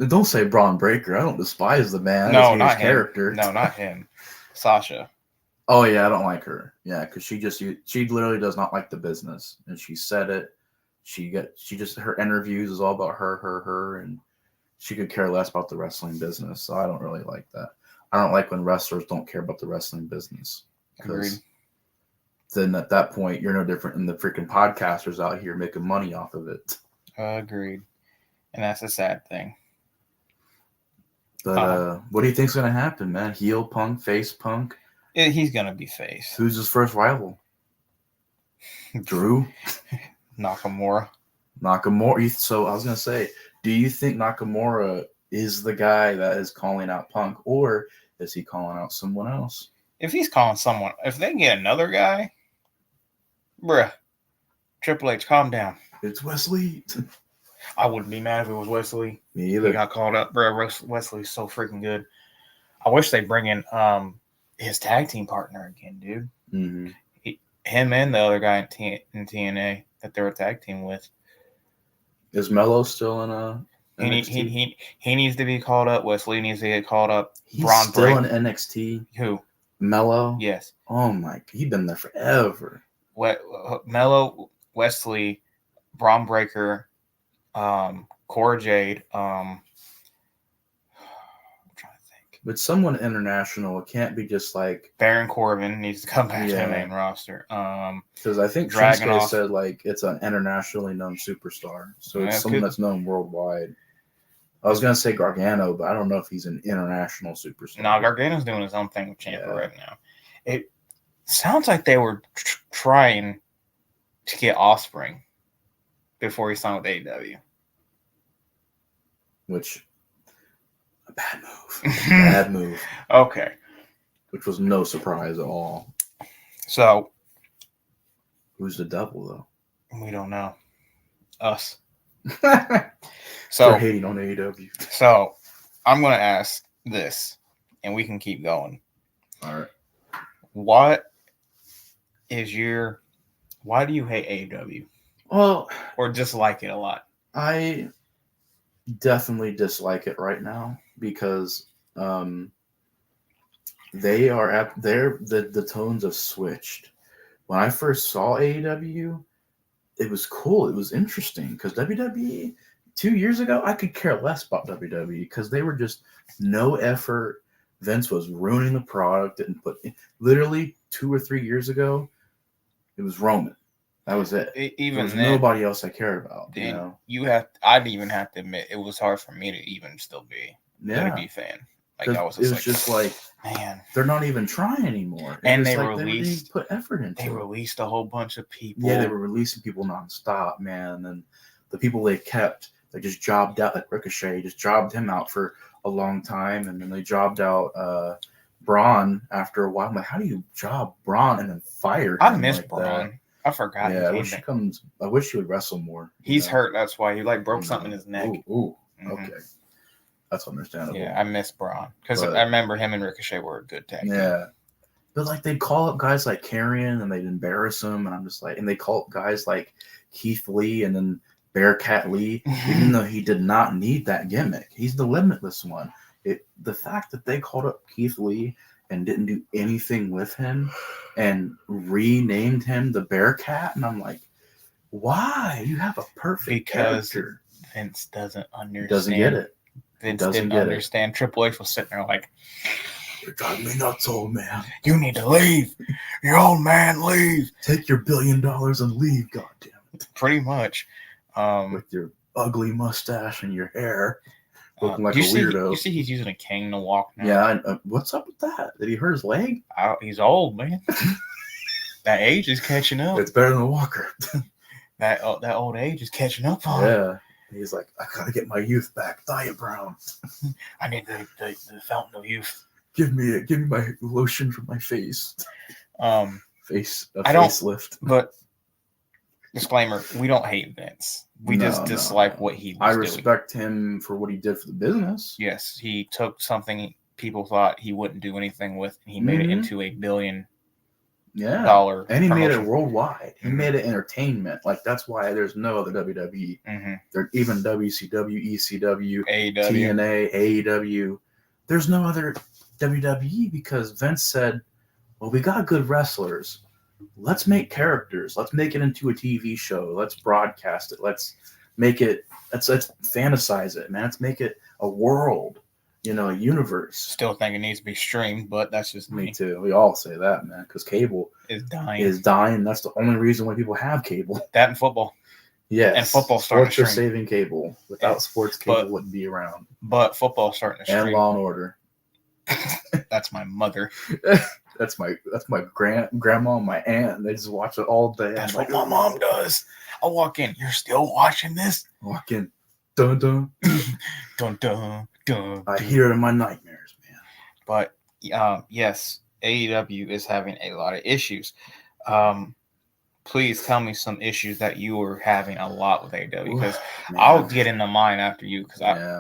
Don't say Braun Breaker. I don't despise the man. No, not his character. No, not him. Sasha. Oh yeah, I don't like her. Yeah, because she literally does not like the business, and she said it. She just her interviews is all about her, and she could care less about the wrestling business. So I don't really like that. I don't like when wrestlers don't care about the wrestling business. Agreed. Then at that point, you're no different than the freaking podcasters out here making money off of it. Agreed. And that's a sad thing. But what do you think's gonna happen, man? Heel Punk, face Punk? He's gonna be face. Who's his first rival? Drew? Nakamura. So I was gonna say, do you think Nakamura is the guy that is calling out Punk, or is he calling out someone else? If he's calling someone, if they get another guy, bruh, Triple H, calm down. It's Wesley. I wouldn't be mad if it was Wesley. Me He either. got called up, bro. Wesley's so freaking good. I wish they bring in his tag team partner again, dude. Mm-hmm. Him and the other guy in TNA that they're a tag team with. Is Mello still in NXT? He needs to be called up. Wesley needs to get called up. He's Braun still Break. in NXT. Who? Mello? Yes. Oh my, he's been there forever. Mello, Wesley, Braun Breaker, Cora Jade. I'm trying to think. But someone international. It can't be just like Baron Corbin needs to come back to the Yeah. main roster. because I think Dragunov. Shinsuke said like it's an internationally known superstar, so Yeah, it's someone could- that's known worldwide. I was gonna say Gargano, but I don't know if he's an international superstar. No, Gargano's doing his own thing with Ciampa Yeah. right now. It sounds like they were trying to get Osprey before he signed with AEW. Which a bad move. Bad move. Okay, Which was no surprise at all. so Who's the devil though? we don't know us. They're So hating on AEW. So I'm going to ask this, and we can keep going. All right. Why do you hate AEW Well, or dislike it a lot? I definitely dislike it right now because the tones have switched. When I first saw AEW, it was cool. It was interesting because WWE 2 years ago, I could care less about WWE because they were just no effort. Vince was ruining the product and literally 2 or 3 years ago, it was Roman. That was it. Even there was then, nobody else I cared about. I'd even have to admit it was hard for me to even still be a Yeah. WWE fan. Like I was just like, man, they're not even trying anymore. And they they didn't put effort into they it. released a whole bunch of people. Yeah, they were releasing people nonstop, man. And the people they kept, they just jobbed out, like Ricochet, just jobbed him out for a long time. And then they jobbed out Braun after a while. I'm like, how do you job Braun and then fire him? I miss like Braun. that? I forgot. Yeah, I wish he would wrestle more. He's hurt. That's why he broke something in his neck. Ooh. Mhm. Okay. That's understandable. Yeah, I miss Braun because I remember him and Ricochet were a good tag team. Yeah. But like they'd call up guys like Karrion and they'd embarrass him, and I'm just like, and they call up guys like Keith Lee and then Bearcat Lee, even though he did not need that gimmick. He's the limitless one. The fact that they called up Keith Lee and didn't do anything with him and renamed him the Bearcat, and I'm like, why? You have a perfect character. Vince doesn't understand. Doesn't get it. Vince didn't understand. Triple H was sitting there like, you're driving me nuts, old man. You need to leave. Your old man, leave. Take your $1 billion and leave, goddamn it. Pretty much. With your ugly mustache and your hair. Looking like a weirdo. You see he's using a cane to walk now. Yeah, what's up with that? Did he hurt his leg? He's old, man. That age is catching up. It's better than a walker. That old age is catching up on him. Yeah. He's like, I gotta get my youth back. Diet Brown. I need the fountain of youth. Give me my lotion for my face. Facelift. But disclaimer, we don't hate Vince. We just dislike what he was I respect him for what he did for the business. Yes, he took something people thought he wouldn't do anything with, and he made it into a $1 billion and he made it promotion. worldwide. He made it entertainment. Like that's why there's no other WWE. There's even WCW, ECW, AEW. TNA, AEW. There's no other WWE because Vince said, well, we got good wrestlers. Let's make characters. Let's make it into a TV show. Let's broadcast it. Let's make it. Let's fantasize it, man. Let's make it a world, a universe. Still think it needs to be streamed, but that's just me too. We all say that, man, because cable is dying. That's the only reason why people have cable. That and football. Yes. And football starting to stream. Saving cable. Without sports, cable wouldn't be around. But football starting to stream. And Law and Order. That's my mother. That's my grandma and my aunt. They just watch it all day. That's what my mom does. I walk in. You're still watching this? Walk in. Dun dun. Dun dun dun. I hear it in my nightmares, man. But yes, AEW is having a lot of issues. please tell me some issues that you were having a lot with AEW, because Man. I'll get into mine after you.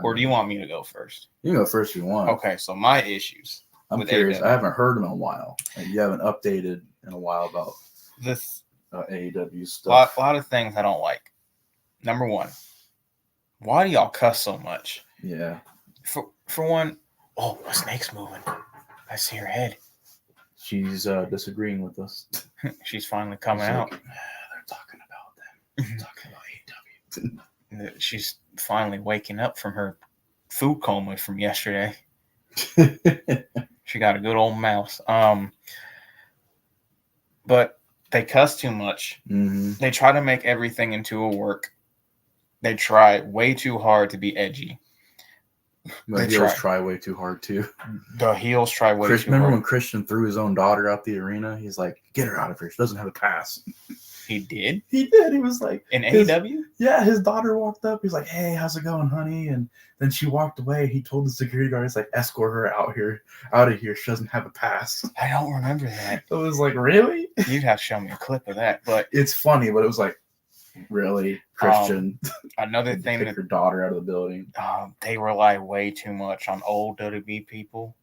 Or do you man. want me to go first? You can go first if you want. Okay, so my issues. I'm with curious. AEW. I haven't heard in a while. Like, you haven't updated in a while about This AEW stuff. lot of things I don't like. Number one, why do y'all cuss so much? Yeah. For one, oh, a snake's moving. I see her head. She's disagreeing with us. She's finally coming She's out. like, they're talking about them. They're talking about AEW. She's finally waking up from her food coma from yesterday. She got a good old mouse. But they cuss too much. Mm-hmm. They try to make everything into a work. They try way too hard to be edgy. The heels try way too hard too. The heels try way too hard. Remember when Christian threw his own daughter out the arena? He's like, "Get her out of here. She doesn't have a pass." He did? He did. He was like, in AEW? Yeah, his daughter walked up. He's like, "Hey, how's it going, honey?" And then she walked away. He told the security guard, he's like, "Escort her out of here. She doesn't have a pass." I don't remember that. It was like, really? You'd have to show me a clip of that. But it's funny, but it was like, really, Christian? Another thing that your daughter out of the building. They rely way too much on old WWE people.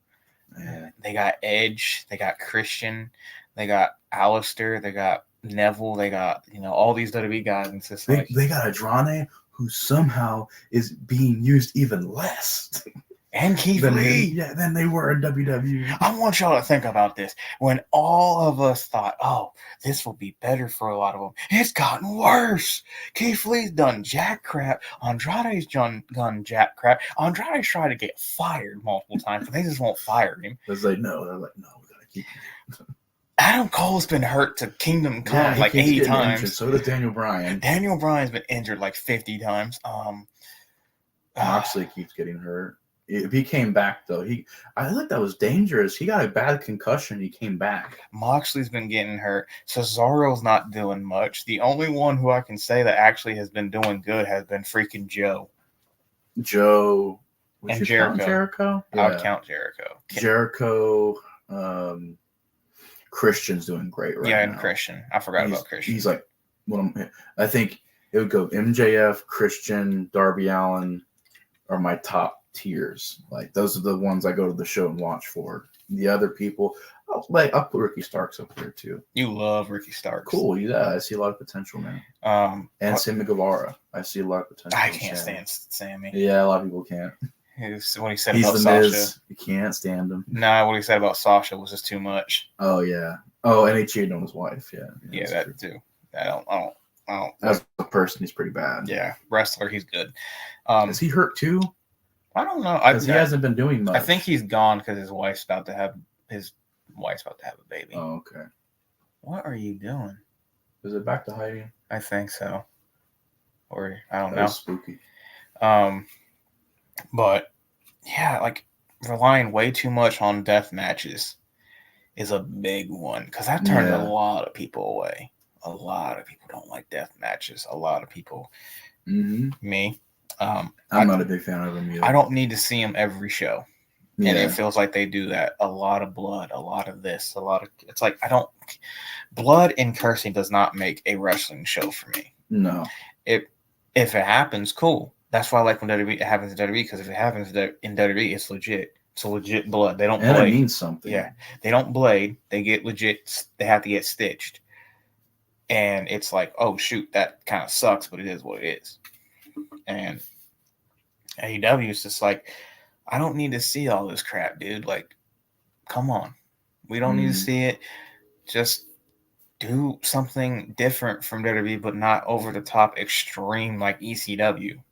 Yeah. They got Edge, they got Christian, they got Alistair, they got Neville, they got all these WWE guys, and it's just they got Andrade, who somehow is being used even less. And Keith Lee. Than they were in WWE. I want y'all to think about this. When all of us thought, oh, this will be better for a lot of them, it's gotten worse. Keith Lee's done jack crap. Andrade's done jack crap. Andrade's tried to get fired multiple times, but they just won't fire him. Because they're like, no, we gotta keep him. Adam Cole's been hurt to Kingdom Come like 80 times. Injured. So does Daniel Bryan. Daniel Bryan's been injured like 50 times. Moxley keeps getting hurt. If he came back, though, I think that was dangerous. He got a bad concussion. He came back. Moxley's been getting hurt. Cesaro's not doing much. The only one who I can say that actually has been doing good has been freaking Joe. And Jericho? Yeah. I would count Jericho. Jericho. Christian's doing great right now. Yeah, and Christian. I forgot about Christian. He's like, I think it would go MJF, Christian, Darby Allin are my top tiers. Like, those are the ones I go to the show and watch for. The other people, I'll put Ricky Starks up there too. You love Ricky Starks. Cool, yeah. I see a lot of potential, man. And Sammy Guevara, I see a lot of potential. I can't stand Sammy. Yeah, a lot of people can't. What he said about Sasha. Miz. You can't stand him. Nah, what he said about Sasha was just too much. Oh yeah. Oh, and he cheated on his wife. Yeah, that true. Too. I don't. As a person, he's pretty bad. Yeah, wrestler, he's good. Is he hurt too? I don't know. He hasn't been doing much. I think he's gone because his wife's about to have a baby. Oh, okay. What are you doing? Is it back to hiding? I think so. Or I don't know. That's spooky. But yeah, like relying way too much on death matches is a big one because that turned a lot of people away. A lot of people don't like death matches. A lot of people, me. I'm not a big fan of them either. I don't need to see them every show. Yeah. And it feels like they do that. A lot of blood, a lot of this, it's like blood and cursing does not make a wrestling show for me. No. If it happens, cool. That's why I like when it happens in WWE, because if it happens in WWE, it's legit. It's a legit blood. They don't blade. And it means something. Yeah. They don't blade. They get legit. They have to get stitched. And it's like, oh, shoot, that kind of sucks, but it is what it is. And AEW is just like, I don't need to see all this crap, dude. Like, come on. We don't need to see it. Just do something different from WWE, but not over the top extreme like ECW.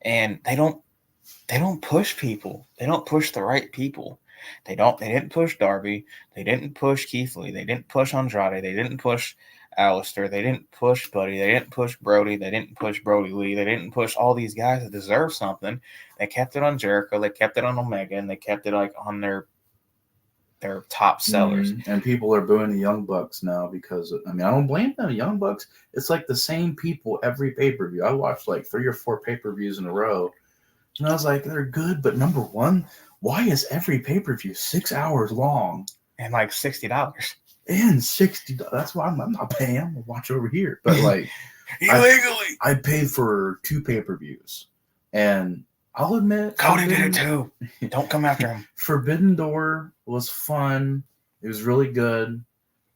And they don't push people. They don't push the right people. They didn't push Darby. They didn't push Keith Lee. They didn't push Andrade. They didn't push Alistair. They didn't push Buddy. They didn't push Brody. They didn't push Brody Lee. They didn't push all these guys that deserve something. They kept it on Jericho. They kept it on Omega, and they kept it like on their top sellers. And people are booing the Young Bucks now because, I don't blame them. Young Bucks, it's like the same people every pay-per-view. I watched like 3 or 4 pay-per-views in a row, and I was like, they're good, but number one, why is every pay-per-view 6 hours long? And like $60. and $60. That's why I'm not paying. I'm gonna watch over here. But like, Illegally. I paid for 2 pay-per-views, and I'll admit, Cody did it too. Don't come after him. Forbidden Door was fun. It was really good,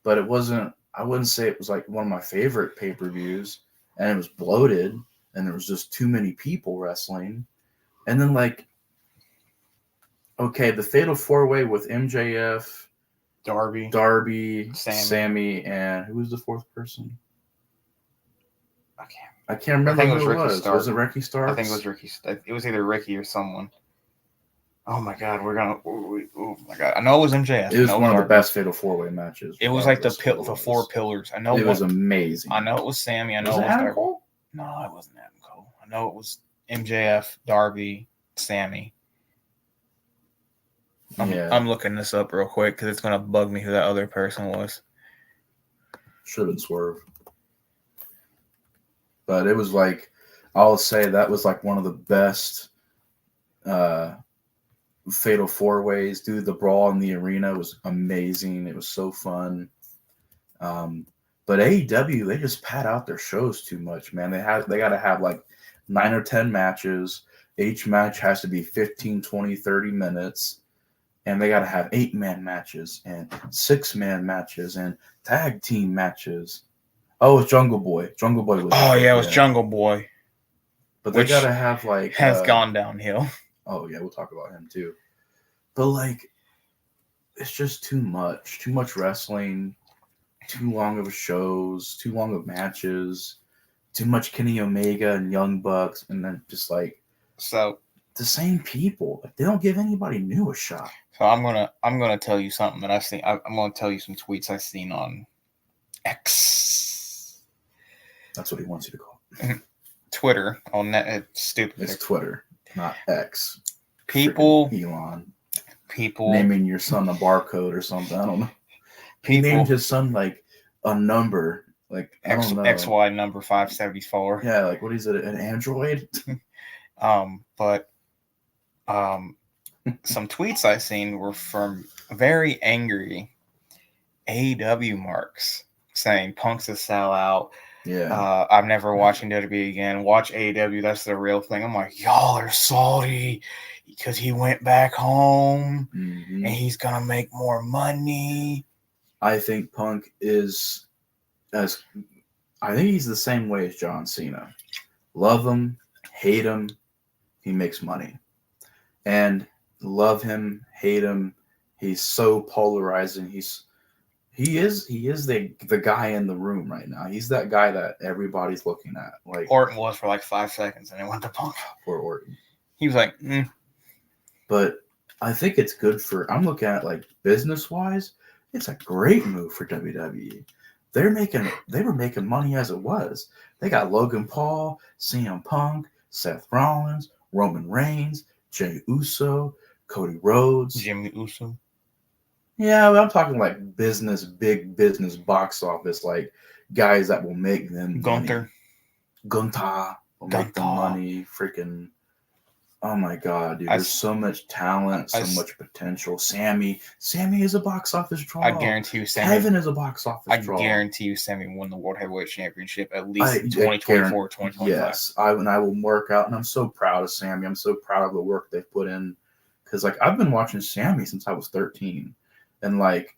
but it wasn't. I wouldn't say it was like one of my favorite pay-per-views, and it was bloated, and there was just too many people wrestling. And then like, okay, the Fatal 4-Way with MJF, Darby, Sammy, and who was the fourth person? I can't I remember think it who was it Ricky was. Starks. Was it Ricky Starks? I think it was Ricky. It was either Ricky or someone. Oh my God, we're gonna. Oh my God, I know it was MJF. It was one of the best Fatal 4-Way matches. It was like the regardless who it was. 4 pillars. I know It was amazing. I know it was Sammy. I know Was it it was Adam Darby. Cole? No, it wasn't Adam Cole. I know it was MJF, Darby, Sammy. I'm looking this up real quick because it's gonna bug me who that other person was. Should have been Swerve. But it was like, I'll say that was like one of the best Fatal 4-Ways. Dude, the brawl in the arena was amazing. It was so fun. But AEW, they just pad out their shows too much, man. They got to have like 9 or 10 matches. Each match has to be 15, 20, 30 minutes. And they got to have 8-man matches and 6-man matches and tag team matches. Oh, it's Jungle Boy. Jungle Boy was. Oh yeah, it was Jungle Boy. But they got to have like. Has gone downhill. Oh yeah, we'll talk about him too. But like, it's just too much. Too much wrestling. Too long of shows. Too long of matches. Too much Kenny Omega and Young Bucks, and then just like the same people. Like, they don't give anybody new a shot. So I'm gonna tell you something that I've seen. I'm gonna tell you some tweets I've seen on X. That's what he wants you to call it. Twitter on that. It's stupid. It's Twitter, not X. People, Elon. People naming your son a barcode or something. I don't know. He named his son like a number, like I don't know. XY number 574. Yeah, like what is it? An android? But some tweets I seen were from very angry AEW marks saying Punk's a sellout. Yeah. I'm never watching WWE again. Watch AEW. That's the real thing. I'm like, y'all are salty because he went back home and he's gonna make more money. I think Punk is I think he's the same way as John Cena. Love him, hate him, he makes money. And love him, hate him, he's so polarizing. He is the guy in the room right now. He's that guy that everybody's looking at. Like Orton was for like 5 seconds and then went to Punk. Poor Orton. He was like, But I think it's good I'm looking at like business wise, it's a great move for WWE. They were making money as it was. They got Logan Paul, CM Punk, Seth Rollins, Roman Reigns, Jey Uso, Cody Rhodes, Jimmy Uso. Yeah, I'm talking like big business box office, like guys that will make them Gunther will make them money. Freaking, oh my God, dude! There's so much talent, so much potential. Sammy is a box office draw. I guarantee you, Kevin is a box office draw. I guarantee you, Sammy won the World Heavyweight Championship at least in 2024, 2025. Yes, I will work out, and I'm so proud of Sammy. I'm so proud of the work they've put in, because like I've been watching Sammy since I was 13. And like,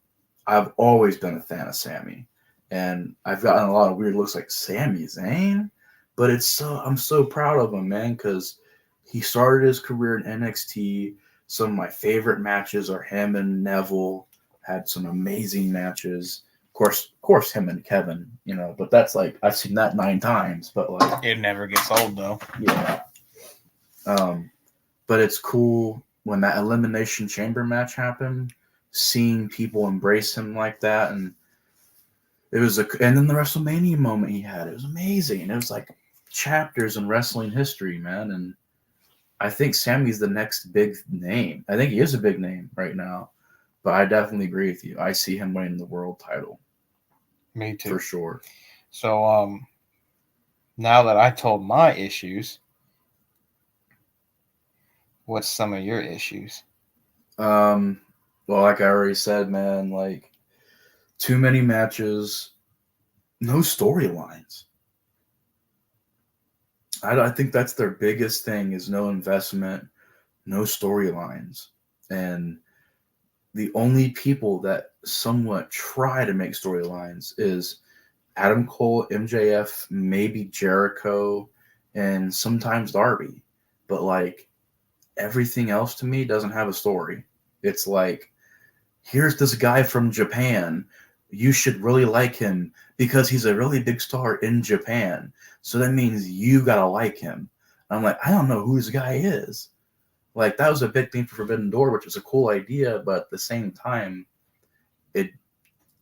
I've always been a fan of Sammy, and I've gotten a lot of weird looks like Sami Zayn, but I'm so proud of him, man, because he started his career in NXT. Some of my favorite matches are him and Neville. Had some amazing matches. Of course, him and Kevin, but that's like I've seen that 9 times, but like it never gets old though. Yeah. But it's cool when that Elimination Chamber match happened. Seeing people embrace him like that, and and then the WrestleMania moment he had, it was amazing. It was like chapters in wrestling history, man. And I think Sammy's the next big name. I think he is a big name right now, but I definitely agree with you. I see him winning the world title. Me too, for sure. So, now that I told my issues, what's some of your issues? Well, like I already said, man, like Too many matches, no storylines. I think that's their biggest thing is no investment, no storylines. And the only people that somewhat try to make storylines is Adam Cole, MJF, maybe Jericho, and sometimes Darby. But like everything else to me doesn't have a story. It's like, here's this guy from Japan. You should really like him because he's a really big star in Japan. So that means you gotta like him. I'm like, I don't know who this guy is. Like that was a big thing for Forbidden Door, which was a cool idea, but at the same time, it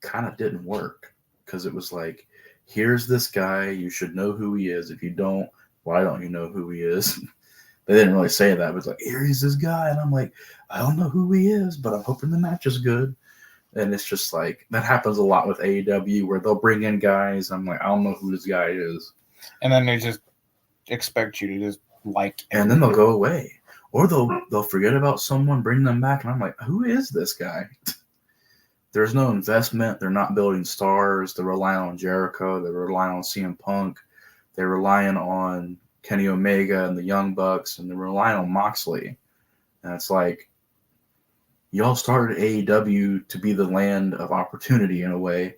kind of didn't work because it was like, here's this guy, you should know who he is. If you don't, why don't you know who he is? They didn't really say that, but it's like, here's this guy, and I'm like, I don't know who he is, but I'm hoping the match is good. And it's just like that happens a lot with AEW where they'll bring in guys. I'm like, I don't know who this guy is, and then they just expect you to just like, and then they'll go away, or they'll forget about someone, bring them back, and I'm like, who is this guy? There's no investment. They're not building stars. They're relying on Jericho. They're relying on CM Punk. They're relying on Kenny Omega and the Young Bucks, and they're relying on Moxley. And it's like, y'all started AEW to be the land of opportunity in a way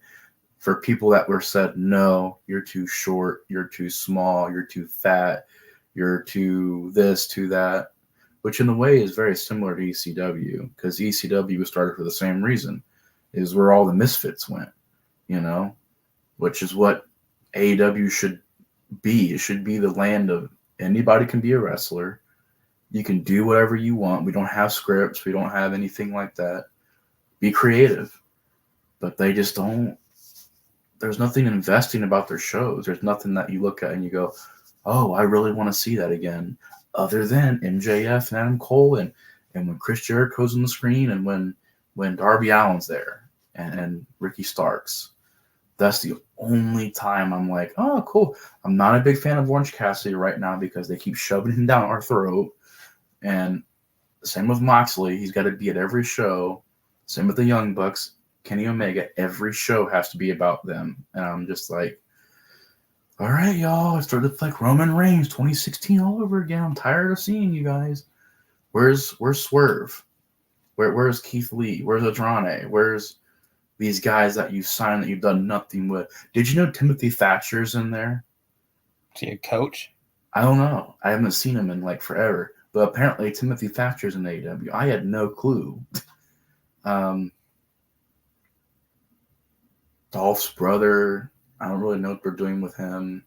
for people that were said, no, you're too short, you're too small, you're too fat, you're too this, too that, which in a way is very similar to ECW because ECW was started for the same reason, is where all the misfits went, you know, which is what AEW should be. It should be the land of anybody can be a wrestler. You can do whatever you want. We don't have scripts. We don't have anything like that. Be creative. But they just don't. There's nothing investing about their shows. There's nothing that you look at and you go, oh, I really want to see that again. Other than MJF and Adam Cole and when Chris Jericho's on the screen and when Darby Allin's there and Ricky Starks. That's the only time I'm like, oh, cool. I'm not a big fan of Orange Cassidy right now because they keep shoving him down our throat. And same with Moxley. He's got to be at every show. Same with the Young Bucks. Kenny Omega. Every show has to be about them. And I'm just like, all right, y'all. It started like Roman Reigns 2016 all over again. I'm tired of seeing you guys. Where's Swerve? Where's Keith Lee? Where's Andrade? Where's these guys that you've signed that you've done nothing with? Did you know Timothy Thatcher's in there? Is he a coach? I don't know. I haven't seen him in like forever. But apparently Timothy Thatcher's in AEW. I had no clue. Dolph's brother, I don't really know what they're doing with him.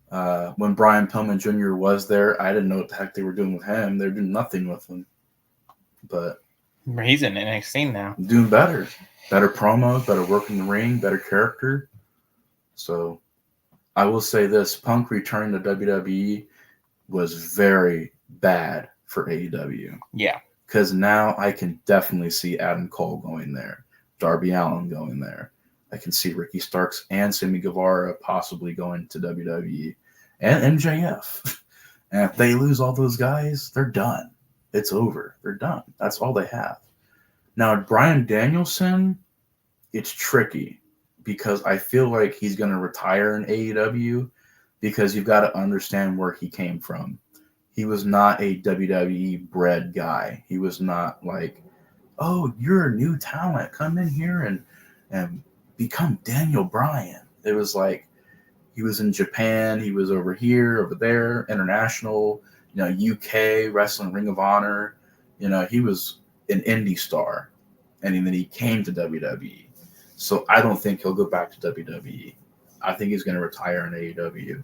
When Brian Pillman Jr. was there, I didn't know what the heck they were doing with him. They were doing nothing with him. But he's in NXT now. Doing better. Better promos, better work in the ring, better character. So I will say this, Punk returning to WWE was very bad for AEW. Yeah. Because now I can definitely see Adam Cole going there, Darby Allin going there. I can see Ricky Starks and Sammy Guevara possibly going to WWE. And MJF. And if they lose all those guys, they're done. It's over. They're done. That's all they have. Now, Bryan Danielson, it's tricky because I feel like he's going to retire in AEW because you've got to understand where he came from. He was not a WWE bred guy. He was not like, oh, you're a new talent. Come in here and become Daniel Bryan. It was like he was in Japan. He was over here, over there, international, UK, wrestling, Ring of Honor. He was an indie star. And then he came to WWE. So I don't think he'll go back to WWE. I think he's going to retire in AEW.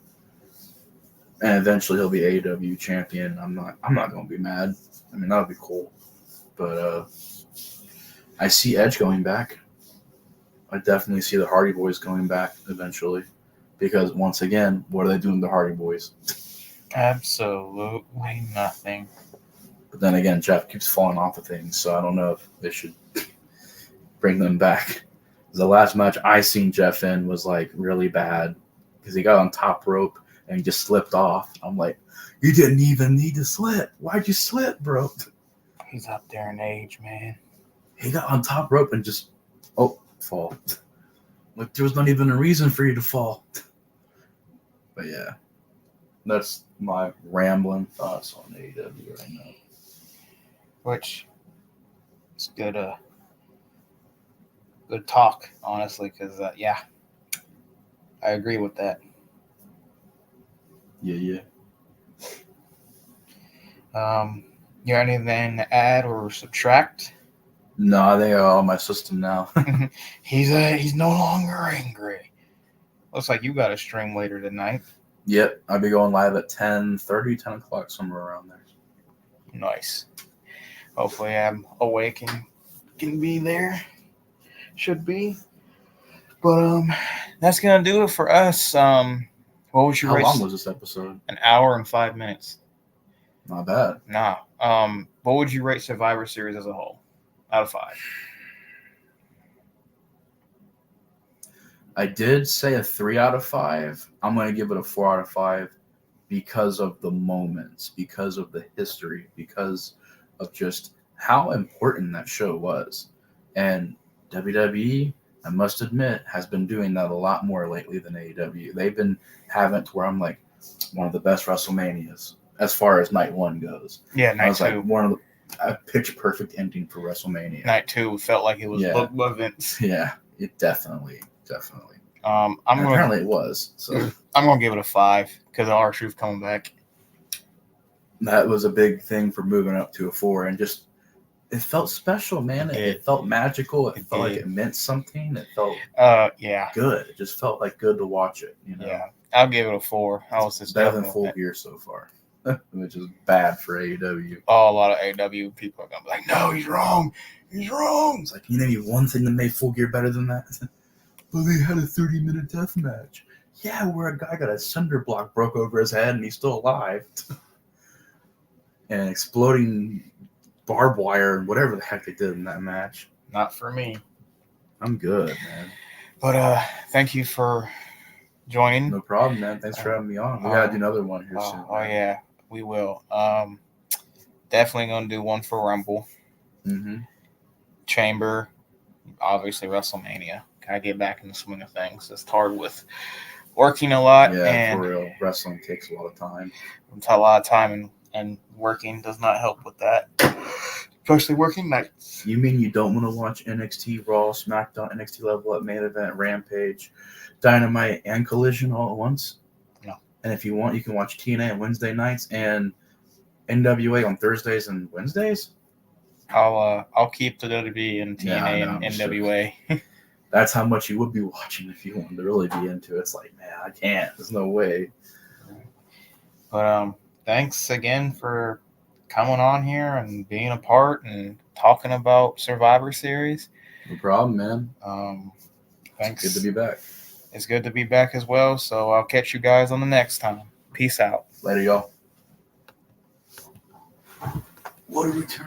And eventually he'll be AEW champion. I'm not going to be mad. I mean, that would be cool. But I see Edge going back. I definitely see the Hardy Boys going back eventually. Because once again, what are they doing to the Hardy Boys? Absolutely nothing. But then again, Jeff keeps falling off of things, so I don't know if they should bring them back. The last match I seen Jeff in was like really bad because he got on top rope and he just slipped off. I'm like, you didn't even need to slip. Why'd you slip, bro? He's up there in age, man. He got on top rope and just, oh, fall. Like, there was not even a reason for you to fall. But yeah, that's my rambling thoughts on AEW right now. Which is good talk, honestly, because yeah, I agree with that. Yeah. You got anything to add or subtract? No, I think I got all my system now. He's no longer angry. Looks like you got a stream later tonight. Yep, I'll be going live at 10:30, 10 o'clock, somewhere around there. Nice. Hopefully I'm awake and can be there. Should be. But that's gonna do it for us. What would you How rate? long was this episode? An hour and 5 minutes. Not bad. Nah. What would you rate Survivor Series as a whole? Out of 5. I did say a 3 out of 5. I'm going to give it a 4 out of 5 because of the moments, because of the history, because of just how important that show was. And WWE, I must admit, has been doing that a lot more lately than AEW. They've been having it to where I'm like, one of the best WrestleManias as far as night 1 goes. Yeah, night 2. Was like one of a pitch perfect ending for WrestleMania. Night 2 felt like it was booked by Vince. Yeah, it definitely. Apparently it was. So I'm gonna give it a 5 because of R-Truth coming back. That was a big thing for moving up to a 4, and just it felt special, man. It felt magical. It felt like it meant something. It felt good. It just felt like good to watch it. Yeah, I'll give it a 4. I was just better than Full Gear so far, which is bad for AEW. Oh, a lot of AEW people are gonna be like, "No, he's wrong. He's wrong." It's like, you name me one thing that made Full Gear better than that. Well, they had a 30-minute death match. Yeah, where a guy got a cinder block broke over his head and he's still alive. And exploding barbed wire and whatever the heck they did in that match. Not for me. I'm good, man. But thank you for joining. No problem, man. Thanks for having me on. We gotta do another one here soon. Oh yeah, we will. Definitely gonna do one for Rumble. Mm-hmm. Chamber, obviously WrestleMania. Gotta get back in the swing of things. It's hard with working a lot. Yeah, and for real. Wrestling takes a lot of time. It's a lot of time, and working does not help with that. Especially working nights. You mean you don't want to watch NXT, Raw, SmackDown, NXT Level Up, Main Event, Rampage, Dynamite, and Collision all at once? No. And if you want, you can watch TNA on Wednesday nights and NWA on Thursdays and Wednesdays? I'll keep the WWE and TNA and NWA. Sure. That's how much you would be watching if you wanted to really be into it. It's like, man, I can't. There's no way. But thanks again for coming on here and being a part and talking about Survivor Series. No problem, man. Thanks. It's good to be back. It's good to be back as well. So I'll catch you guys on the next time. Peace out. Later, y'all. What a return.